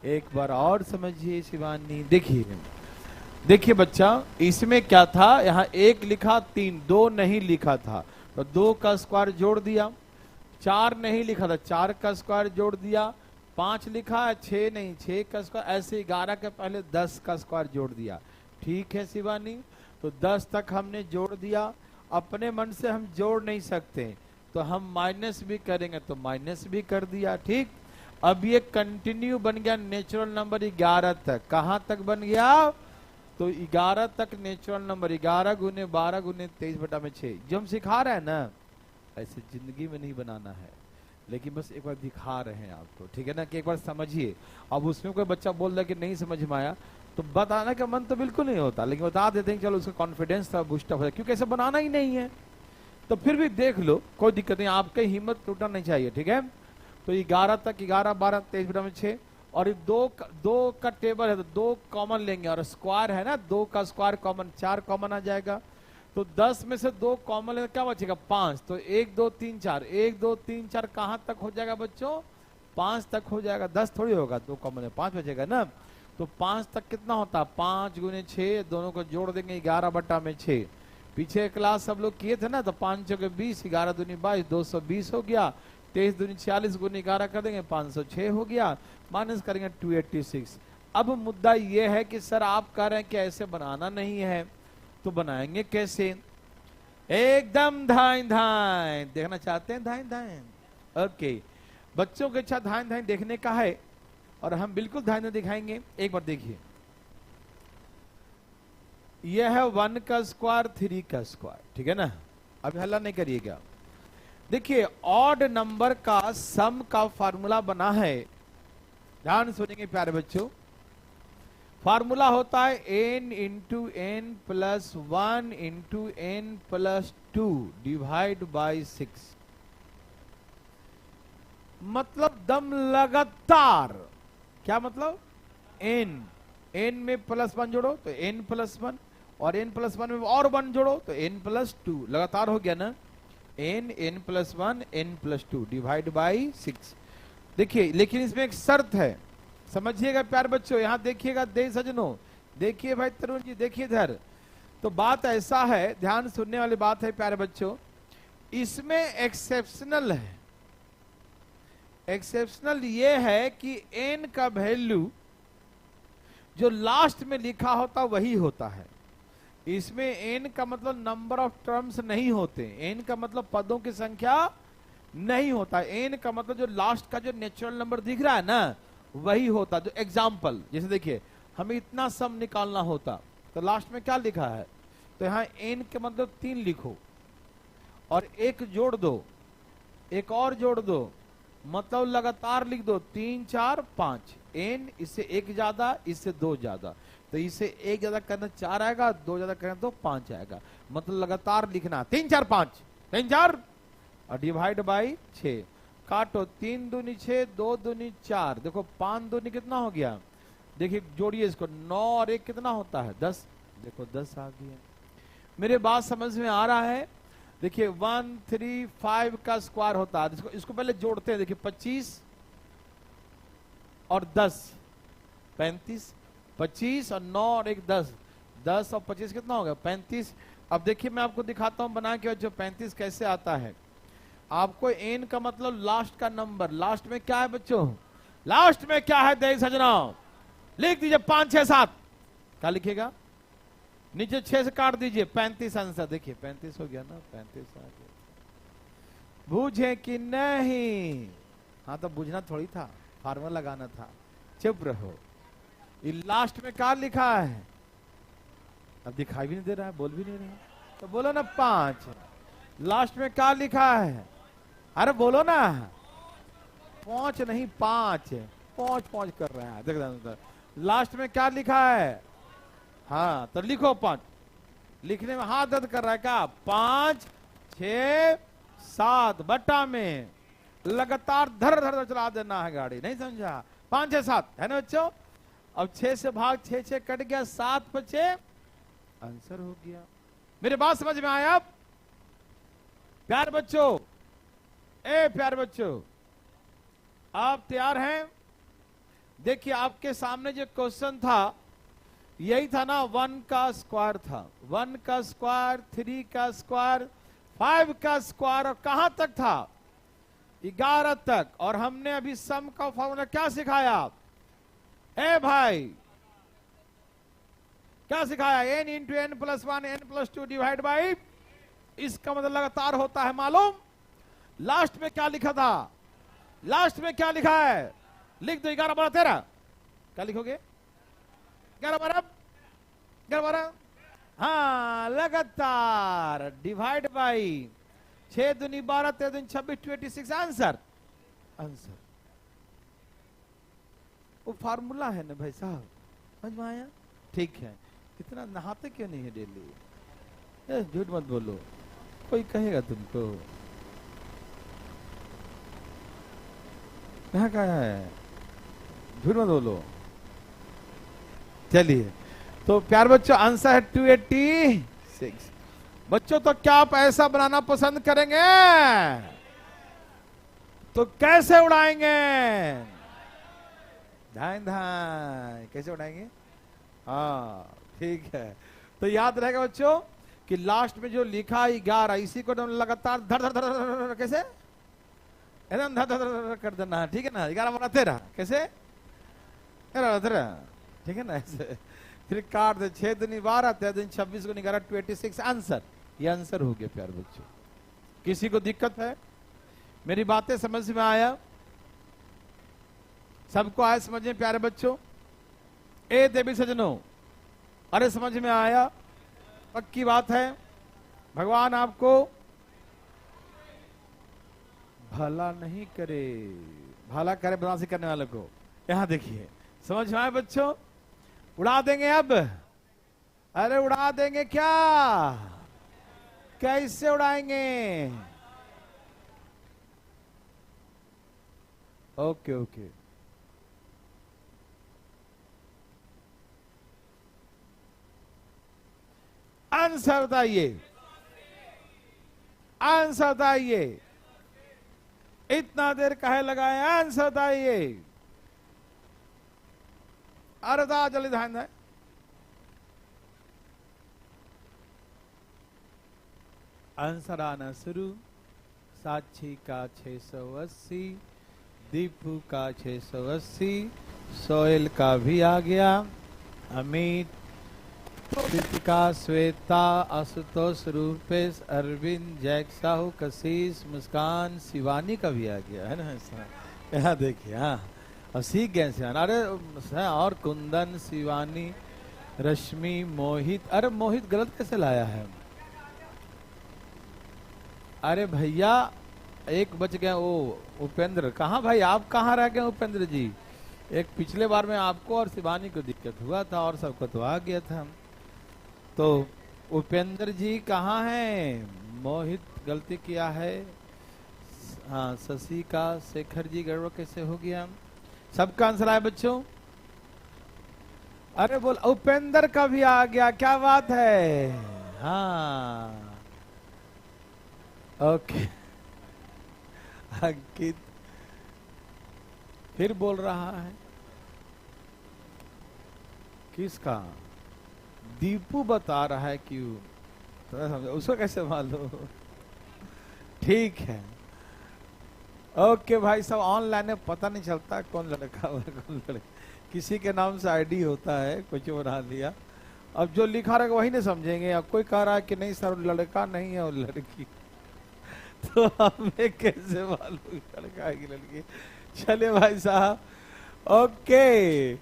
एक बार और समझिए शिवानी। देखिए बच्चा, इसमें क्या था? यहाँ 1 लिखा 3, 2 नहीं लिखा था तो 2 का स्क्वायर जोड़ दिया। 4 नहीं लिखा था, 4 का स्क्वायर जोड़ दिया। 5 लिखा है, 6 नहीं, 6 का स्क्वायर। ऐसे 11 के पहले 10 का स्क्वायर जोड़ दिया। ठीक है शिवानी? तो 10 तक हमने जोड़ दिया। अपने मन से हम जोड़ नहीं सकते तो हम माइनस भी करेंगे, तो माइनस भी कर दिया। ठीक, अब ये कंटिन्यू बन गया नेचुरल नंबर 11 तक। कहां तक बन गया? तो 11 तक नेचुरल नंबर 11 गुने 12 गुने 23/6। जो हम सिखा रहे हैं ना, ऐसे जिंदगी में नहीं बनाना है, लेकिन बस एक बार दिखा रहे हैं आपको, ठीक है ना? कि एक बार समझिए। अब उसमें कोई बच्चा बोल रहा कि नहीं समझ में आया, तो बताने का मन तो बिल्कुल नहीं होता, लेकिन बता देते हैं चलो उसका कॉन्फिडेंस थोड़ा बूस्टअप हो जाए, क्योंकि ऐसे बनाना ही नहीं है। तो फिर भी देख लो, कोई दिक्कत नहीं, आपकी हिम्मत टूटना नहीं चाहिए, ठीक है? तो 11 तक 11 12 23/6 और 2 का टेबल है तो 2 कॉमन लेंगे और स्क्वायर है ना, 2 का स्क्वायर कॉमन 4 कॉमन आ जाएगा। तो 10 में से 2 कॉमन लेंगे, क्या बचेगा? 5। तो 1 2 3 4, 1 2 3 4 कहां तक हो जाएगा बच्चों? 5 तक हो जाएगा। 10 थोड़ी होगा, 2 कॉमन है, 5 बचेगा ना। तो 5 तक कितना होता है? 5 गुने 6, दोनों को जोड़ देंगे 11/6। पीछे क्लास सब लोग किए थे ना, तो 5 चौके 20, 11 दूनी 22, 220 हो गया। 23 दूनी 46 गुने 11 कर देंगे 506 हो गया। माइनस करेंगे 286। अब मुद्दा ये है कि सर आप कह रहे हैं कि ऐसे बनाना नहीं है, तो बनाएंगे कैसे? एकदम धाइन धाइन देखना चाहते हैं? धाइन धाइन, ओके। बच्चों की इच्छा धाइन धाइन देखने का है और हम बिल्कुल धाइन दिखाएंगे। एक बार देखिए, यह है 1 का स्क्वायर 3 का स्क्वायर, ठीक है ना? अभी हल्ला नहीं करिएगा। देखिए ऑड नंबर का सम का फार्मूला बना है, ध्यान सुनेंगे प्यारे बच्चों। फार्मूला होता है n into n plus 1 into n plus 2 divide by 6। मतलब दम लगातार। क्या मतलब? n में +1 जोड़ो तो n प्लस 1 और n प्लस 1 में और 1 जोड़ो तो n प्लस 2। लगातार हो गया ना? n plus 1 n plus 2 divide by 6। देखिए लेकिन इसमें एक शर्त है, समझिएगा प्यार बच्चों। यहां देखिएगा दे सजनों, देखिए भाई तरुण जी, देखिए इधर। तो बात ऐसा है, ध्यान सुनने वाली बात है प्यारे बच्चों। इसमें एक्सेप्शनल है। एक्सेप्शनल ये है कि n का वैल्यू जो लास्ट में लिखा होता वही होता है। इसमें n का मतलब नंबर ऑफ टर्म्स नहीं होते, n का मतलब पदों की संख्या नहीं होता। n का मतलब जो लास्ट का जो नेचुरल नंबर दिख रहा है ना, वही होता। जो एग्जाम्पल जैसे देखिए, हमें इतना सम निकालना होता तो लास्ट में क्या लिखा है? तो यहां n के मतलब 3 लिखो और एक जोड़ दो, एक और जोड़ दो, मतलब लगातार लिख दो 3 4 5 n, इससे एक ज्यादा इससे दो ज्यादा, तो इससे एक ज्यादा करना 4 आएगा, दो ज्यादा करना तो 5 आएगा। मतलब लगातार लिखना 3 4 5 3 4 और डिवाइड बाई 6, काटो 3 दूनी 6 2 दूनी 4, देखो 5 दूनी कितना हो गया, देखिए जोड़िए इसको, 9 और 1 कितना होता है 10, देखो 10 आ गया। मेरे बात समझ में आ रहा है? देखिए 1 3 5 का स्क्वायर होता है, इसको पहले जोड़ते हैं, देखिए 25 और 10 35, 25 और 9 और 1 10, 10 और 25 कितना होगा 35। अब देखिए मैं आपको दिखाता हूं बना के जो 35 कैसे आता है। आपको n का मतलब लास्ट का नंबर, लास्ट में क्या है बच्चों, लास्ट में क्या है देख सजना, लिख दीजिए 5 6 7, क्या लिखेगा नीचे 6 से काट दीजिए 35 आंसर, देखिए 35 हो गया ना, 35 आ गया। बूझे कि नहीं? हाँ तो बुझना थोड़ी था, फार्मूला लगाना था, चुप रहो। ये लास्ट में क्या लिखा है, अब दिखाई भी नहीं दे रहा है, बोल भी नहीं रहा, तो बोलो ना 5। लास्ट में क्या लिखा है, अरे बोलो ना, 5 नहीं 5, 5 5 कर रहा है, देख लास्ट में क्या लिखा है, हाँ तो लिखो 5, लिखने में हाथ दर्द कर रहा है क्या, 5 6 7 बट्टा में लगातार धर धर चला देना है गाड़ी, नहीं समझा, 5 6 7 है ना बच्चों। अब 6 से भाग 6 6 कट गया, 7 बचे, आंसर हो गया। मेरे बात समझ में आया? अब प्यार बच्चों, ए प्यार बच्चों, आप तैयार हैं? देखिए आपके सामने जो क्वेश्चन था यही था ना, 1 का स्क्वायर था, 1 का स्क्वायर, 3 का स्क्वायर, 5 का स्क्वायर, और कहां तक था 11 तक। और हमने अभी सम का फॉर्मूला क्या सिखाया, ए भाई क्या सिखाया, n into n plus 1 n plus 2 divide by, इसका मतलब लगातार होता है मालूम। लास्ट में क्या लिखा था, लास्ट में क्या लिखा है, लिख दो 11 12 13, क्या लिखोगे 11 12 11 12, हाँ लगातार डिवाइड बाई 6 दूनी 12 13 दूनी 26 26, आंसर आंसर। वो फार्मूला है ना भाई साहब, समझ में आया? ठीक है, इतना नहाते क्यों नहीं है डेली, झूठ मत बोलो, कोई कहेगा तुमको, कहाँ कहा है, झूठ मत बोलो। चलिए तो प्यार बच्चों आंसर है 286। बच्चों तो क्या आप ऐसा बनाना पसंद करेंगे, तो कैसे उड़ाएंगे, धाए धाए कैसे उड़ाएंगे, हाँ ठीक है। तो याद रहेगा बच्चों कि लास्ट में जो लिखा 11, इसी को लगातार धर धर धर धर कैसे एकदम धर धर धर कर देना है, ठीक है ना, 11 12 13 कैसे 13, ठीक है ना, ऐसे फिर काट दे 6 दूनी 12 13 दूनी 26 को 11 286, आंसर। ये आंसर हो गया प्यार बच्चों। किसी को दिक्कत है, मेरी बातें समझ में आया, सबको आया समझ में प्यारे बच्चों, ए देवी सजनों, अरे समझ में आया, पक्की बात है, भगवान आपको भला नहीं करे, भला करे बदमाशी करने वालों को। यहां देखिए समझ में आया बच्चों, उड़ा देंगे अब, अरे उड़ा देंगे क्या, कैसे उड़ाएंगे, ओके ओके। आंसर बताइए, आंसर बताइए, इतना देर कहे लगाए, आंसर बताइए, अरे दा जल्दी ध्यान है। आंसर आना शुरू, साक्षी का 680, दीपू का 680, सोहेल का भी आ गया, अमित, दीपिका, श्वेता, आशुतोष, रूपेश, अरविंद, जैक साहू, कशिश, मुस्कान, शिवानी का भी आ गया है ना, यहाँ देखिए, हाँ अब सीख गए शिवानी, अरे और कुंदन, शिवानी, रश्मि, मोहित, अरे मोहित गलत कैसे लाया है, अरे भैया एक बच गया वो उपेंद्र। कहाँ भाई, आप कहाँ रह गए उपेंद्र जी? एक पिछले बार में आपको और शिवानी को दिक्कत हुआ था और सबको तो आ गया था। तो उपेंद्र जी कहाँ हैं? मोहित गलती किया है। हाँ, शशि का, शेखर जी गड़बड़ कैसे हो गया? सबका आंसर आया बच्चों? अरे बोल, उपेंद्र का भी आ गया, क्या बात है। हाँ ओके। अंकित फिर बोल रहा है। किसका? दीपू बता रहा है क्यों, तो उसको कैसे मालूम? ठीक है ओके भाई सब ऑनलाइन है, पता नहीं चलता कौन लड़का हुआ कौन लड़का, किसी के नाम से आईडी होता है, कुछ बना लिया। अब जो लिखा रहेगा वही नहीं समझेंगे। अब कोई कह रहा है कि नहीं सर लड़का नहीं है और लड़की, तो हमें कैसे मालूम लड़का है कि लड़की? चले भाई साहब ओके।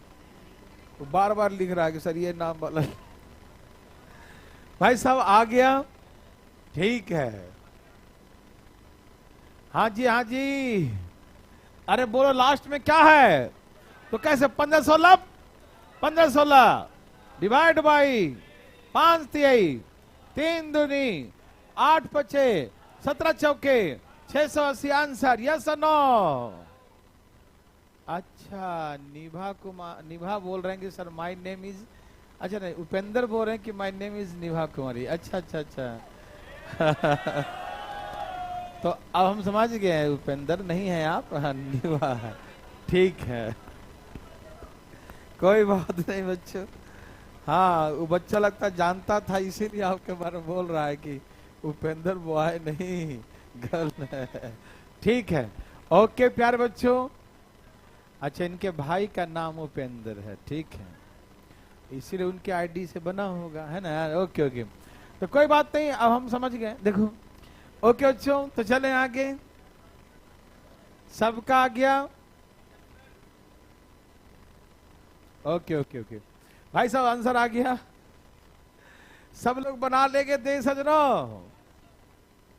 बार बार लिख रहा है कि सर ये नाम वाला। भाई साहब आ गया, ठीक है। हाँ जी हाँ जी, अरे बोलो लास्ट में क्या है? तो कैसे 15-16 15-16 डिवाइड बाई 5 तिहाई 3 दूनी 8 पचे 17 चौके 680 आंसर, यस और नो? अच्छा निभा कुमार, निभा बोल रहे हैं कि सर माय नेम इज, अच्छा नहीं उपेंद्र बोल रहे हैं कि माय नेम इज निभा कुमारी। अच्छा अच्छा अच्छा। तो अब हम समझ गए हैं उपेंद्र नहीं है आप, निभा है, ठीक है कोई बात नहीं बच्चों। हाँ वो बच्चा लगता जानता था इसीलिए आपके बारे में बोल रहा है कि उपेंद्र बॉय नहीं गर्ल है, ठीक है ओके प्यारे बच्चों। अच्छा इनके भाई का नाम उपेंद्र है, ठीक है, इसीलिए उनके आईडी से बना होगा, है ना? ओके ओके, तो कोई बात नहीं, अब हम समझ गए। देखो ओके बच्चों, तो चले आगे। सबका आ गया? ओके ओके ओके भाई साहब आंसर आ गया, सब लोग बना लेंगे दे सजनों?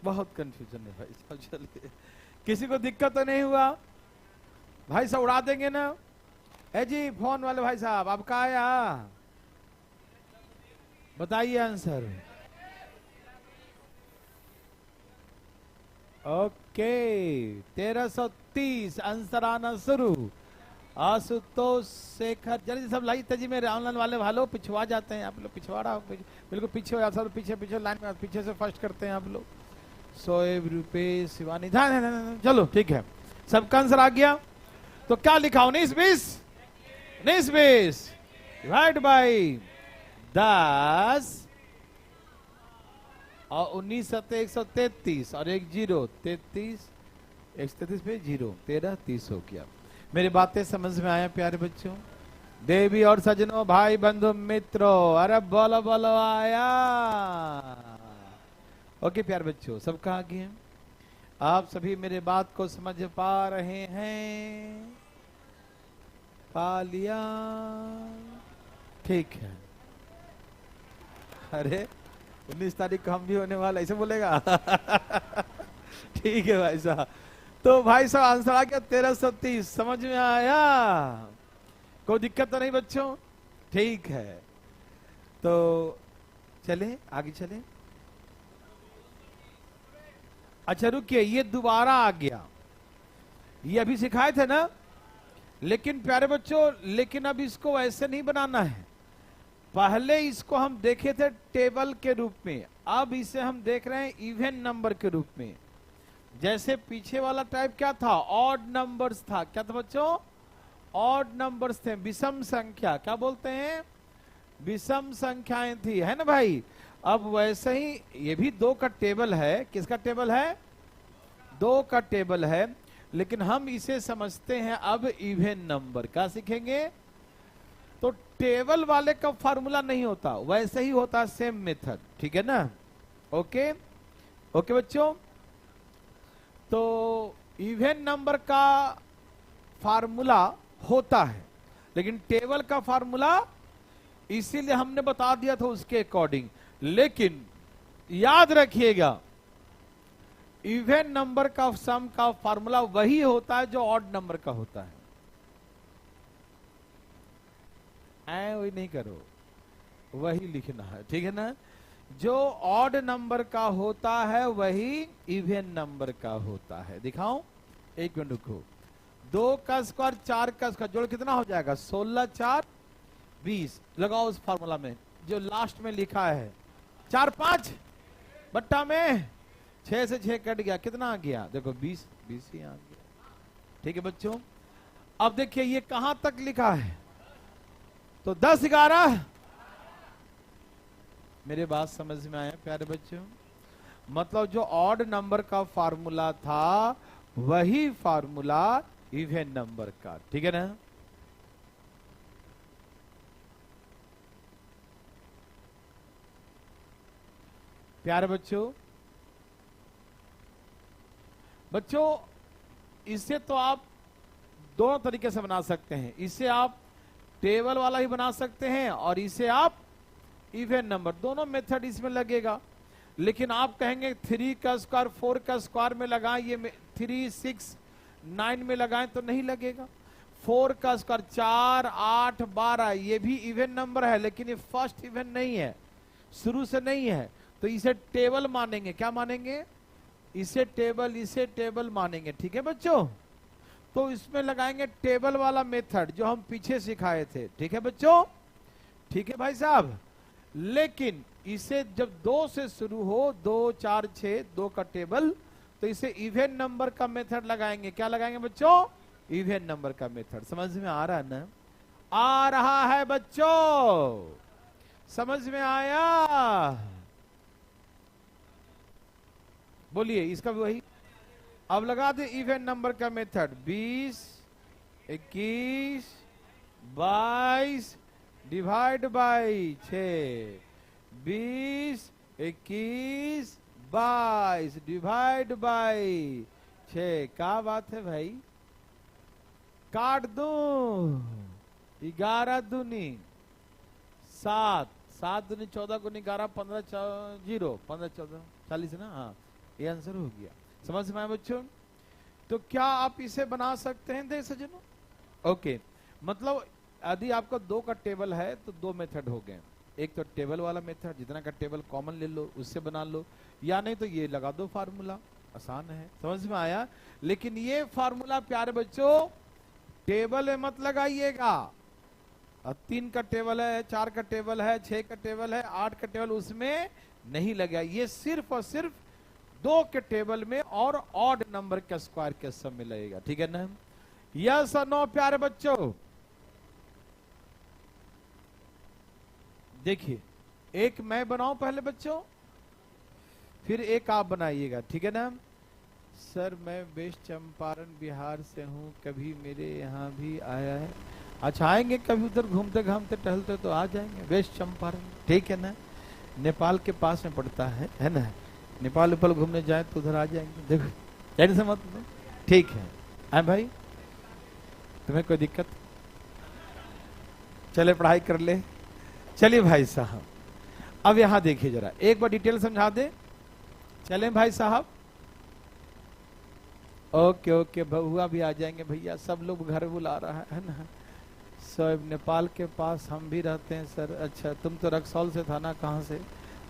बहुत कंफ्यूजन है भाई साहब, चलिए किसी को दिक्कत तो नहीं हुआ? भाई साहब उड़ा देंगे ना? है जी फोन वाले भाई साहब आपका आया, बताइए आंसर। ओके 1330 आंसर आना शुरू। आशुतोष शेखर जल्दी सब लाइए तेजी में, ऑनलाइन वाले भालो पिछवा जाते हैं आप लोग, पिछवाड़ा बिल्कुल पीछे हो सब, पीछे पीछे लाइन में पीछे से फर्स्ट करते हैं आप लोग। शोएब रुपेश शिवानी चलो ठीक है, सबका आंसर आ गया। तो क्या लिखा 19-20 19-20 डिवाइड बाई 10 और 19 133 और 1 0 33 133 पे 0 13 30 हो गया। मेरी बातें समझ में आया प्यारे बच्चों? देवी और सजनों भाई बंधु मित्रों, अरे बोलो बोलो आया। ओके प्यारे बच्चों सबका आगे हैं, आप सभी मेरे बात को समझ पा रहे हैं? पा लिया? ठीक है। अरे 19 तारीख को हम भी होने वाला, ऐसे बोलेगा? ठीक है भाई साहब, तो भाई साहब आंसर आ गया 1330, समझ में आया? कोई दिक्कत तो नहीं बच्चों? ठीक है, तो चले आगे चले। अच्छा रुकिए, ये दोबारा आ गया, ये अभी सिखाए थे ना, लेकिन प्यारे बच्चों लेकिन अब इसको ऐसे नहीं बनाना है। पहले इसको हम देखे थे टेबल के रूप में, अब इसे हम देख रहे हैं इवन नंबर के रूप में। जैसे पीछे वाला टाइप क्या था? ऑड नंबर्स था। क्या था बच्चों? ऑड नंबर्स थे, विषम संख्या, क्या बोलते हैं? विषम संख्याएं थी, है ना भाई? अब वैसे ही ये भी 2 का टेबल है। किसका टेबल है? 2 का टेबल है, लेकिन हम इसे समझते हैं अब इवन नंबर। क्या सीखेंगे? तो टेबल वाले का फार्मूला नहीं होता, वैसे ही होता सेम मेथड, ठीक है ना? ओके ओके बच्चों, तो इवन नंबर का फार्मूला होता है, लेकिन टेबल का फार्मूला इसीलिए हमने बता दिया था उसके अकॉर्डिंग। लेकिन याद रखिएगा इवन नंबर का सम का फार्मूला वही होता है जो ऑड नंबर का होता है। वही नहीं करो, वही लिखना है, ठीक है ना। जो ऑड नंबर का होता है वही इवन नंबर का होता है। दिखाऊं, एक मिनट रुको। 2 का स्क्वायर 4 का स्क्वायर जोड़ कितना हो जाएगा? 16 4 20। लगाओ उस फार्मूला में जो लास्ट में लिखा है। 4 5 बट्टा में 6 से 6 कट गया, कितना आ गया? देखो 20 20 ही आ गया। ठीक है बच्चों, अब देखिए ये कहां तक लिखा है, तो 10 11। मेरे बात समझ में आया प्यारे बच्चों? मतलब जो ऑड नंबर का फार्मूला था वही फार्मूला इवन नंबर का, ठीक है ना। प्यारे बच्चों, इसे तो आप दोनों तरीके से बना सकते हैं। इसे आप टेबल वाला ही बना सकते हैं और इसे आप इवन नंबर, दोनों मेथड इसमें लगेगा। लेकिन आप कहेंगे 3 का स्क्वायर 4 का स्क्वायर में लगाएं, ये 3 6 9 में लगाएं तो नहीं लगेगा। 4 का स्क्वायर 4 8 12 ये भी इवन नंबर है, लेकिन ये फर्स्ट इवन नहीं है, शुरू से नहीं है, तो इसे टेबल मानेंगे। क्या मानेंगे? इसे टेबल मानेंगे। ठीक है बच्चों, तो इसमें लगाएंगे टेबल वाला मेथड जो हम पीछे सिखाए थे। ठीक है बच्चों, ठीक है भाई साहब। लेकिन इसे जब 2 से शुरू हो, 2 4 6 2 का टेबल, तो इसे इवन नंबर का मेथड लगाएंगे। क्या लगाएंगे बच्चों? इवन नंबर का मेथड। समझ में आ रहा है ना? आ रहा है बच्चों? समझ में आया? बोलिए, इसका भी वही। अब लगा दे इवन नंबर का method. 20 21 22 divide by 6। 20 21 22 divide by 6। क्या बात है भाई? काट दू। 11 दूनी 7, 7 दूनी 14 गुनी 11 15 0 15 14 40 ना। हाँ, ये आंसर हो गया। समझ में आया बच्चों? तो क्या आप इसे बना सकते हैं देख सजनों? ओके, मतलब यदि आपका 2 का टेबल है तो 2 मेथड हो गए। एक तो टेबल वाला मेथड, जितना का टेबल कॉमन ले लो उससे बना लो, या नहीं तो ये लगा दो फार्मूला, आसान है। समझ में आया? लेकिन ये फार्मूला प्यारे बच्चों टेबल में मत लगाइएगा। 3 का टेबल है, 4 का टेबल है, 6 का टेबल है, 8 का टेबल, उसमें नहीं लगा। ये सिर्फ और सिर्फ 2 के टेबल में और ऑड नंबर के स्क्वायर के सब में लगेगा। ठीक है ना? यस और नो प्यारे बच्चों? देखिए, एक मैं बनाऊं पहले बच्चों, फिर एक आप बनाइएगा। ठीक है ना? सर मैं वेस्ट चंपारण बिहार से हूँ, कभी मेरे यहाँ भी आया है। अच्छा, आएंगे कभी उधर घूमते घामते टहलते तो आ जाएंगे वेस्ट चंपारण। ठीक है ना? नेपाल के पास में पड़ता है ना? नेपाल उपल घूमने जाए तो उधर आ जाएंगे। देखो टेंशन मत लो, ठीक है? आए भाई, तुम्हें कोई दिक्कत? चले पढ़ाई कर ले। चलिए भाई साहब, अब यहां देखिए जरा, एक बार डिटेल समझा दे। चले भाई साहब? ओके ओके, बहुआ भी आ जाएंगे भैया, सब लोग घर बुला रहा है ना। सब नेपाल के पास हम भी रहते हैं सर। अच्छा, तुम तो रक्सौल से था ना? कहाँ से?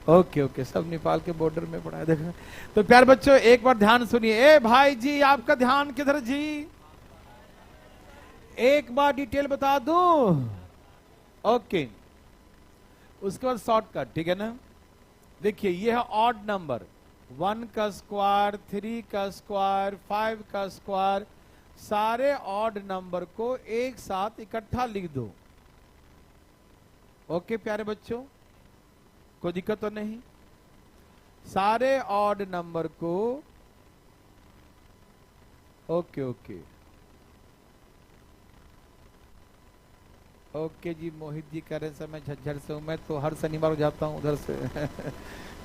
ओके ओके, सब नेपाल के बॉर्डर में पड़ा है। देखो तो प्यार बच्चों एक बार ध्यान सुनिए। ए भाई जी, आपका ध्यान किधर जी? एक बार डिटेल बता दूं? ओके, उसके बाद शॉर्टकट। ठीक है ना? देखिए, ये है ऑड नंबर। 1 का स्क्वायर, 3 का स्क्वायर, 5 का स्क्वायर, सारे ऑड नंबर को एक साथ इकट्ठा लिख दो। ओके प्यारे बच्चों, कोई दिक्कत तो नहीं? सारे ऑड नंबर को ओके ओके ओके जी। मोहित जी कह रहे हैं सर मैं झज्जर से हूं, मैं तो हर शनिवार जाता हूं उधर से।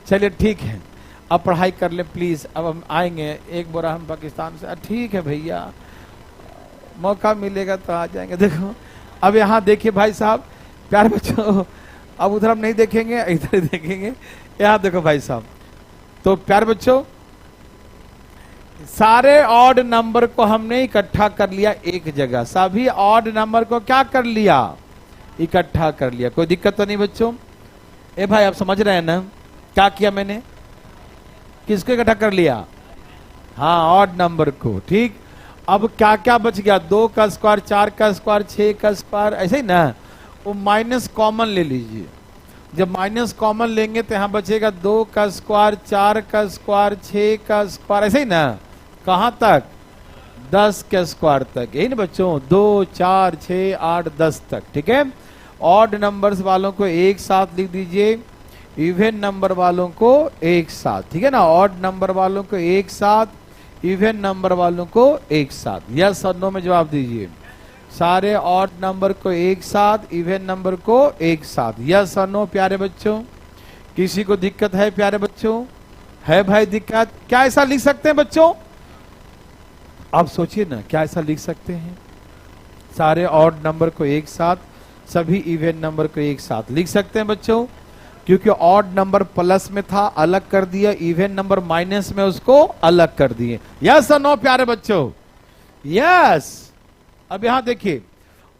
चलिए ठीक है, अब पढ़ाई कर ले प्लीज। अब हम आएंगे, एक बोरा हम पाकिस्तान से। ठीक है भैया, मौका मिलेगा तो आ जाएंगे। देखो अब यहाँ देखिए भाई साहब, प्यारे बच्चों, अब उधर हम नहीं देखेंगे, इधर देखेंगे। यहाँ देखो भाई साहब, तो प्यारे बच्चों सारे ऑड नंबर को हमने इकट्ठा कर लिया एक जगह, सभी ऑड नंबर को क्या कर लिया, इकट्ठा कर लिया। कोई दिक्कत तो नहीं बच्चों? ए भाई आप समझ रहे हैं ना क्या किया मैंने, किसको इकट्ठा कर लिया? हाँ, ऑड नंबर को। ठीक, अब क्या क्या बच गया? 2 का स्क्वायर, 4 का स्क्वायर, 6 का स्क्वायर, ऐसे ही ना। वो माइनस कॉमन ले लीजिए। जब माइनस कॉमन लेंगे तो यहां बचेगा 2 का स्क्वायर, 4 का स्क्वायर, 6 का स्क्वायर, ऐसे ही ना। कहां तक? 10 के स्क्वायर तक, यही ना बच्चों? 2, 4, 6, 8, 10 तक। ठीक है, ऑड नंबर्स वालों को एक साथ लिख दीजिए, इवन नंबर वालों को एक साथ। ठीक है ना, ऑड नंबर वालों को एक साथ, इवन नंबर वालों को एक साथ। यस और नो में जवाब दीजिए। सारे ऑड नंबर को एक साथ, इवन नंबर को एक साथ। यस और नो प्यारे बच्चों? किसी को दिक्कत है प्यारे बच्चों? है भाई दिक्कत? क्या ऐसा लिख सकते हैं बच्चों? आप सोचिए ना, क्या ऐसा लिख सकते हैं? सारे ऑड नंबर को एक साथ, सभी इवन नंबर को एक साथ लिख सकते हैं बच्चों, क्योंकि ऑड नंबर प्लस में था, अलग कर दिया, इवन नंबर माइनस में, उसको अलग कर दिए। यस और नो प्यारे बच्चों? यस। अब यहां देखिए,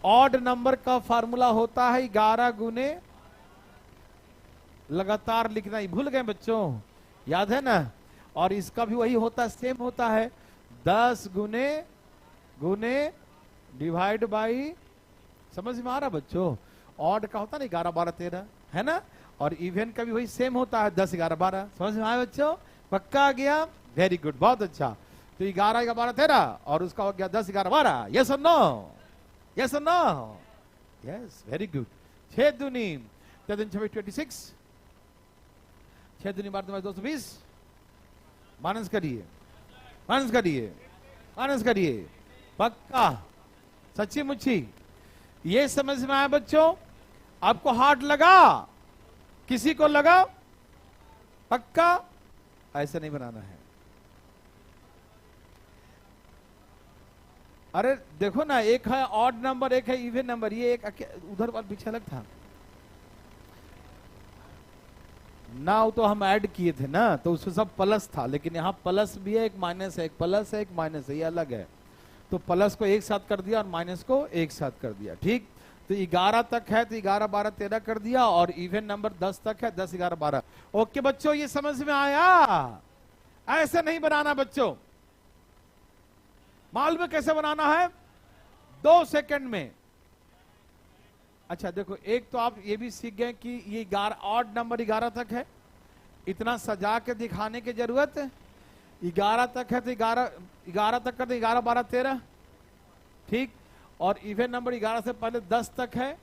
ऑड नंबर का फार्मूला होता है 11 गुने, लगातार लिखना ही भूल गए बच्चों, याद है ना? और इसका भी वही होता है, सेम होता है, 10 गुने गुने डिवाइड बाई। समझ में आ रहा बच्चों? ऑड का होता है 11, 12, 13, है ना? और इवन का भी वही सेम होता है, 10, 11, 12। समझ में आया बच्चों? पक्का आ गया? वेरी गुड, बहुत अच्छा। तो 11, 12, 13 और उसका हो गया 10, 11, 12। यस और नो? यस और नो? Yes, very good. 6 दूनी 26, 6 दूनी 12, 220। माइनस करिए, माइनस करिए, माइनस करिए। पक्का? सच्ची मुच्ची? ये समझ में आया बच्चों? आपको हार्ड लगा? किसी को लगा? पक्का? ऐसा नहीं बनाना है। अरे देखो ना, एक है ऑड नंबर, एक है इवन नंबर, ये एक उधर वाला पीछे अलग था ना, वो तो हम ऐड किए थे ना, तो उसमें सब प्लस था, लेकिन यहाँ प्लस भी है, एक माइनस है, एक प्लस है, एक माइनस है, ये अलग है। तो प्लस को एक साथ कर दिया और माइनस को एक साथ कर दिया। ठीक, तो 11 तक है तो 11, 12, 13 कर दिया, और इवन नंबर 10 तक है, 10, 11, 12। ओके बच्चों, ये समझ में आया? ऐसे नहीं बनाना बच्चों। मालूम है कैसे बनाना है? 2 सेकंड में। अच्छा देखो, एक तो आप ये भी सीख गए कि ये 11 ऑड नंबर 11 तक है, इतना सजा के दिखाने की जरूरत है। 11 तक है तो 11 तक कर दे, 11, 12, 13। ठीक, और इवन नंबर 11 से पहले 10 तक है,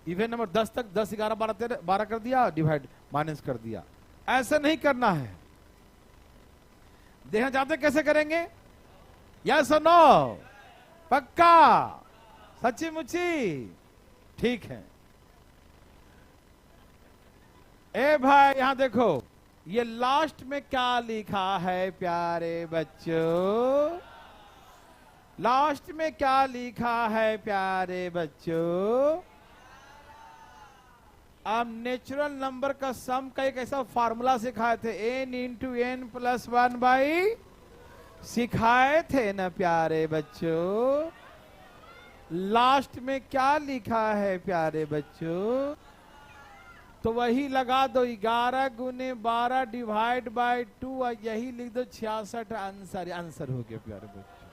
इवन नंबर 10 तक, 10, 11, 12, 13, 12 कर दिया, डिवाइड माइनस कर दिया। ऐसा नहीं करना है। देखना चाहते कैसे करेंगे? यस और नो? पक्का? सच्ची मुच्ची? ठीक है। ए भाई यहां देखो, ये लास्ट में क्या लिखा है प्यारे बच्चों? लास्ट में क्या लिखा है प्यारे बच्चों? अब नेचुरल नंबर का सम का एक ऐसा फार्मूला सिखाए थे, n into N plus 1 by, सिखाए थे ना प्यारे बच्चों? लास्ट में क्या लिखा है प्यारे बच्चों? तो वही लगा दो, 11 गुने 12 डिवाइड बाय 2, और यही लिख दो 66। आंसर हो गया प्यारे बच्चों।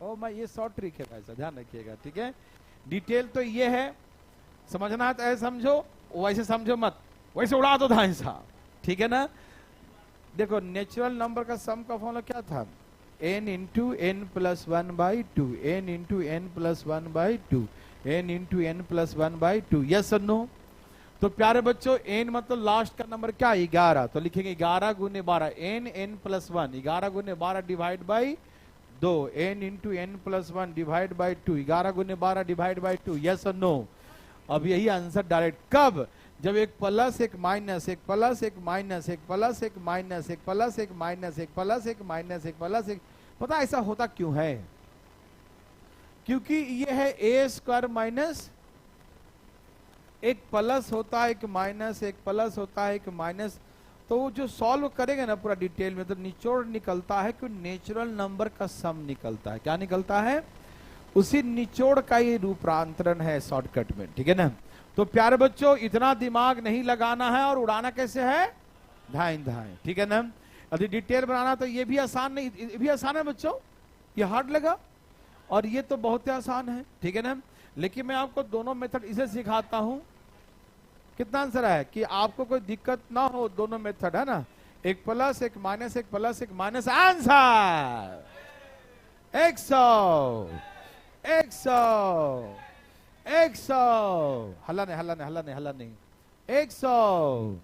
ओ मैं, ये शॉर्ट ट्रिक है भाई साहब, ध्यान रखिएगा। ठीक है, डिटेल तो ये है, समझना है तो ऐसे समझो, वैसे समझो मत, वैसे उड़ा दो धांसा। ठीक है ना? देखो, नेचुरल नंबर का सम का फॉर्मूला क्या था? n into N plus 1 by 2, n into N plus 1 by 2, n into N plus 1 by 2। Yes और नो? तो प्यारे बच्चों, n मतलब लास्ट का नंबर क्या? 11। तो लिखेंगे 11 गुने 12, n प्लस 1, 11 गुने 12 divide by 2, n into N plus 1 divide by 2, 11 गुने 12 डिवाइड बाई 2। यस और नो? अब यही आंसर डायरेक्ट। कब? जब एक प्लस, एक माइनस, एक प्लस, एक माइनस, एक प्लस, एक माइनस, एक प्लस, एक माइनस, एक प्लस, एक माइनस, एक प्लस, एक। पता ऐसा होता क्यों है? क्योंकि ये है ए स्क्वायर माइनस, एक प्लस होता है, एक माइनस, एक प्लस होता है, एक माइनस। तो वो जो सॉल्व करेंगे ना पूरा डिटेल में, तो निचोड़ निकलता है कि नेचुरल नंबर का सम निकलता है। क्या निकलता है? उसी निचोड़ का ये रूपांतरण है शॉर्टकट में, ठीक है ना। तो प्यारे बच्चों, इतना दिमाग नहीं लगाना है, और उड़ाना कैसे है? धाएं धाएं, ठीक है ना। यदि डिटेल बनाना तो ये भी आसान नहीं, ये भी आसान है बच्चों, ये हार्ड लगा, और ये तो बहुत ही आसान है, ठीक है ना। लेकिन मैं आपको दोनों मेथड इसे सिखाता हूं। कितना आंसर है कि आपको कोई दिक्कत ना हो, दोनों मेथड है ना, एक प्लस एक माइनस, एक प्लस एक माइनस, आंसर 100 100 100। हल्ला नहीं, हल्ला नहीं, हल्ला नहीं, हल्ला नहीं, 100।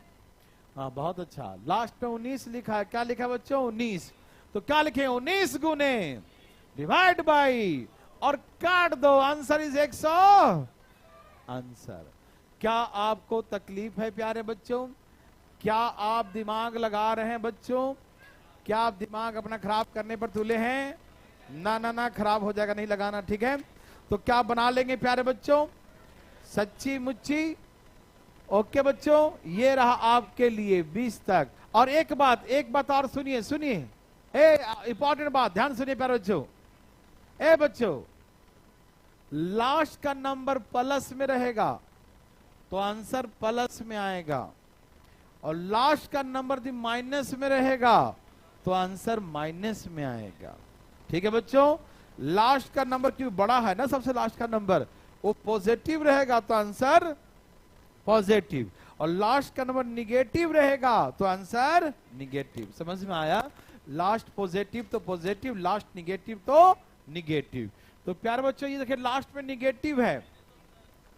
हाँ, बहुत अच्छा। लास्ट में 19 लिखा है, क्या लिखा है बच्चों? 19। तो क्या लिखे? 19 गुने डिवाइड बाई और काट दो, आंसर इज 100। आंसर। क्या आपको तकलीफ है प्यारे बच्चों? क्या आप दिमाग लगा रहे हैं बच्चों? क्या आप दिमाग अपना खराब करने पर तुले हैं? ना ना ना, खराब हो जाएगा, नहीं लगाना, ठीक है। तो क्या बना लेंगे प्यारे बच्चों? सच्ची मुच्ची। ओके बच्चों, ये रहा आपके लिए 20 तक। और एक बात और सुनिए, सुनिए, इंपॉर्टेंट बात, ध्यान सुनिए प्यारे बच्चों। बच्चों, लास्ट का नंबर प्लस में रहेगा तो आंसर प्लस में आएगा, और लास्ट का नंबर यदि माइनस में रहेगा तो आंसर माइनस में आएगा, ठीक है बच्चों। लास्ट का नंबर क्यों बड़ा है ना, सबसे लास्ट का नंबर वो पॉजिटिव रहेगा तो आंसर पॉजिटिव, और लास्ट का नंबर निगेटिव रहेगा तो आंसर निगेटिव। समझ में आया? लास्ट पॉजिटिव तो पॉजिटिव, लास्ट निगेटिव तो निगेटिव। तो प्यारे बच्चों, ये देखिए, लास्ट में निगेटिव है,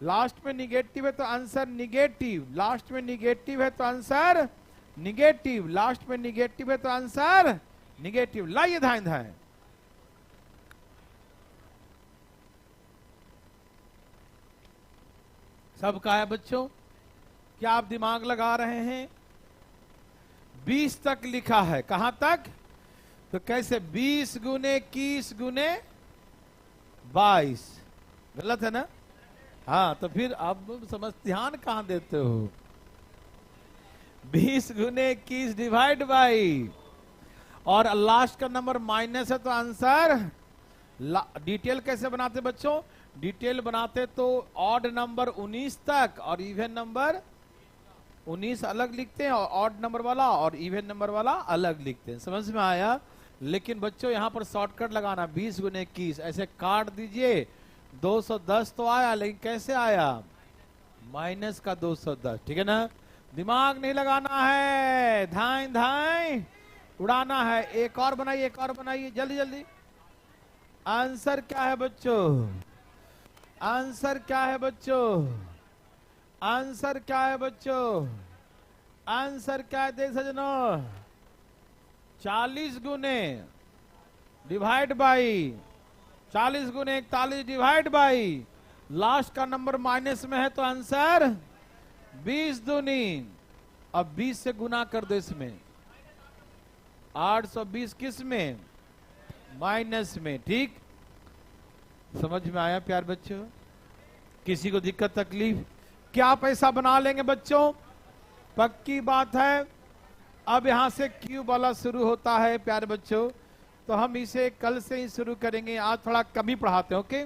लास्ट में निगेटिव है तो आंसर निगेटिव, लास्ट में निगेटिव है तो आंसर निगेटिव, लास्ट में निगेटिव है तो आंसर निगेटिव। लाइए धाएं धाएं। सबका है बच्चों? क्या आप दिमाग लगा रहे हैं? 20 तक लिखा है, कहां तक? तो कैसे? 20 गुने 21 गुने 22, गलत है ना? हाँ, तो फिर आप समझ, ध्यान कहां देते हो? 20 गुने 21 डिवाइड बाई, और लास्ट का नंबर माइनस है तो आंसर। डिटेल कैसे बनाते बच्चों? डिटेल बनाते तो ऑड नंबर 19 तक और इवन नंबर 19 अलग लिखते हैं, और ऑड नंबर वाला और इवन नंबर वाला अलग लिखते हैं। समझ में आया? लेकिन बच्चों, यहां पर शॉर्टकट लगाना, 20 गुने 21 ऐसे काट दीजिए, 210 तो आया, लेकिन कैसे आया? माइनस का 210, ठीक है ना। दिमाग नहीं लगाना है, धाएं धाएं उड़ाना है। एक और बनाइए, एक और बनाइए, जल्दी जल्दी। आंसर क्या है बच्चों? आंसर क्या है बच्चों? आंसर क्या है बच्चों? आंसर क्या है देख सजनों? 40 गुने डिवाइड बाई, 40 गुने 41 डिवाइड बाई, लास्ट का नंबर माइनस में है तो आंसर 20 दूनी। अब 20 से गुना कर दो इसमें, 820 किस में? माइनस में, ठीक। समझ में आया प्यार बच्चों? किसी को दिक्कत तकलीफ? क्या पैसा बना लेंगे बच्चों? पक्की बात है। अब यहां से क्यूब वाला शुरू होता है प्यारे बच्चों, तो हम इसे कल से ही शुरू करेंगे, आज थोड़ा कम ही पढ़ाते हैं, ओके।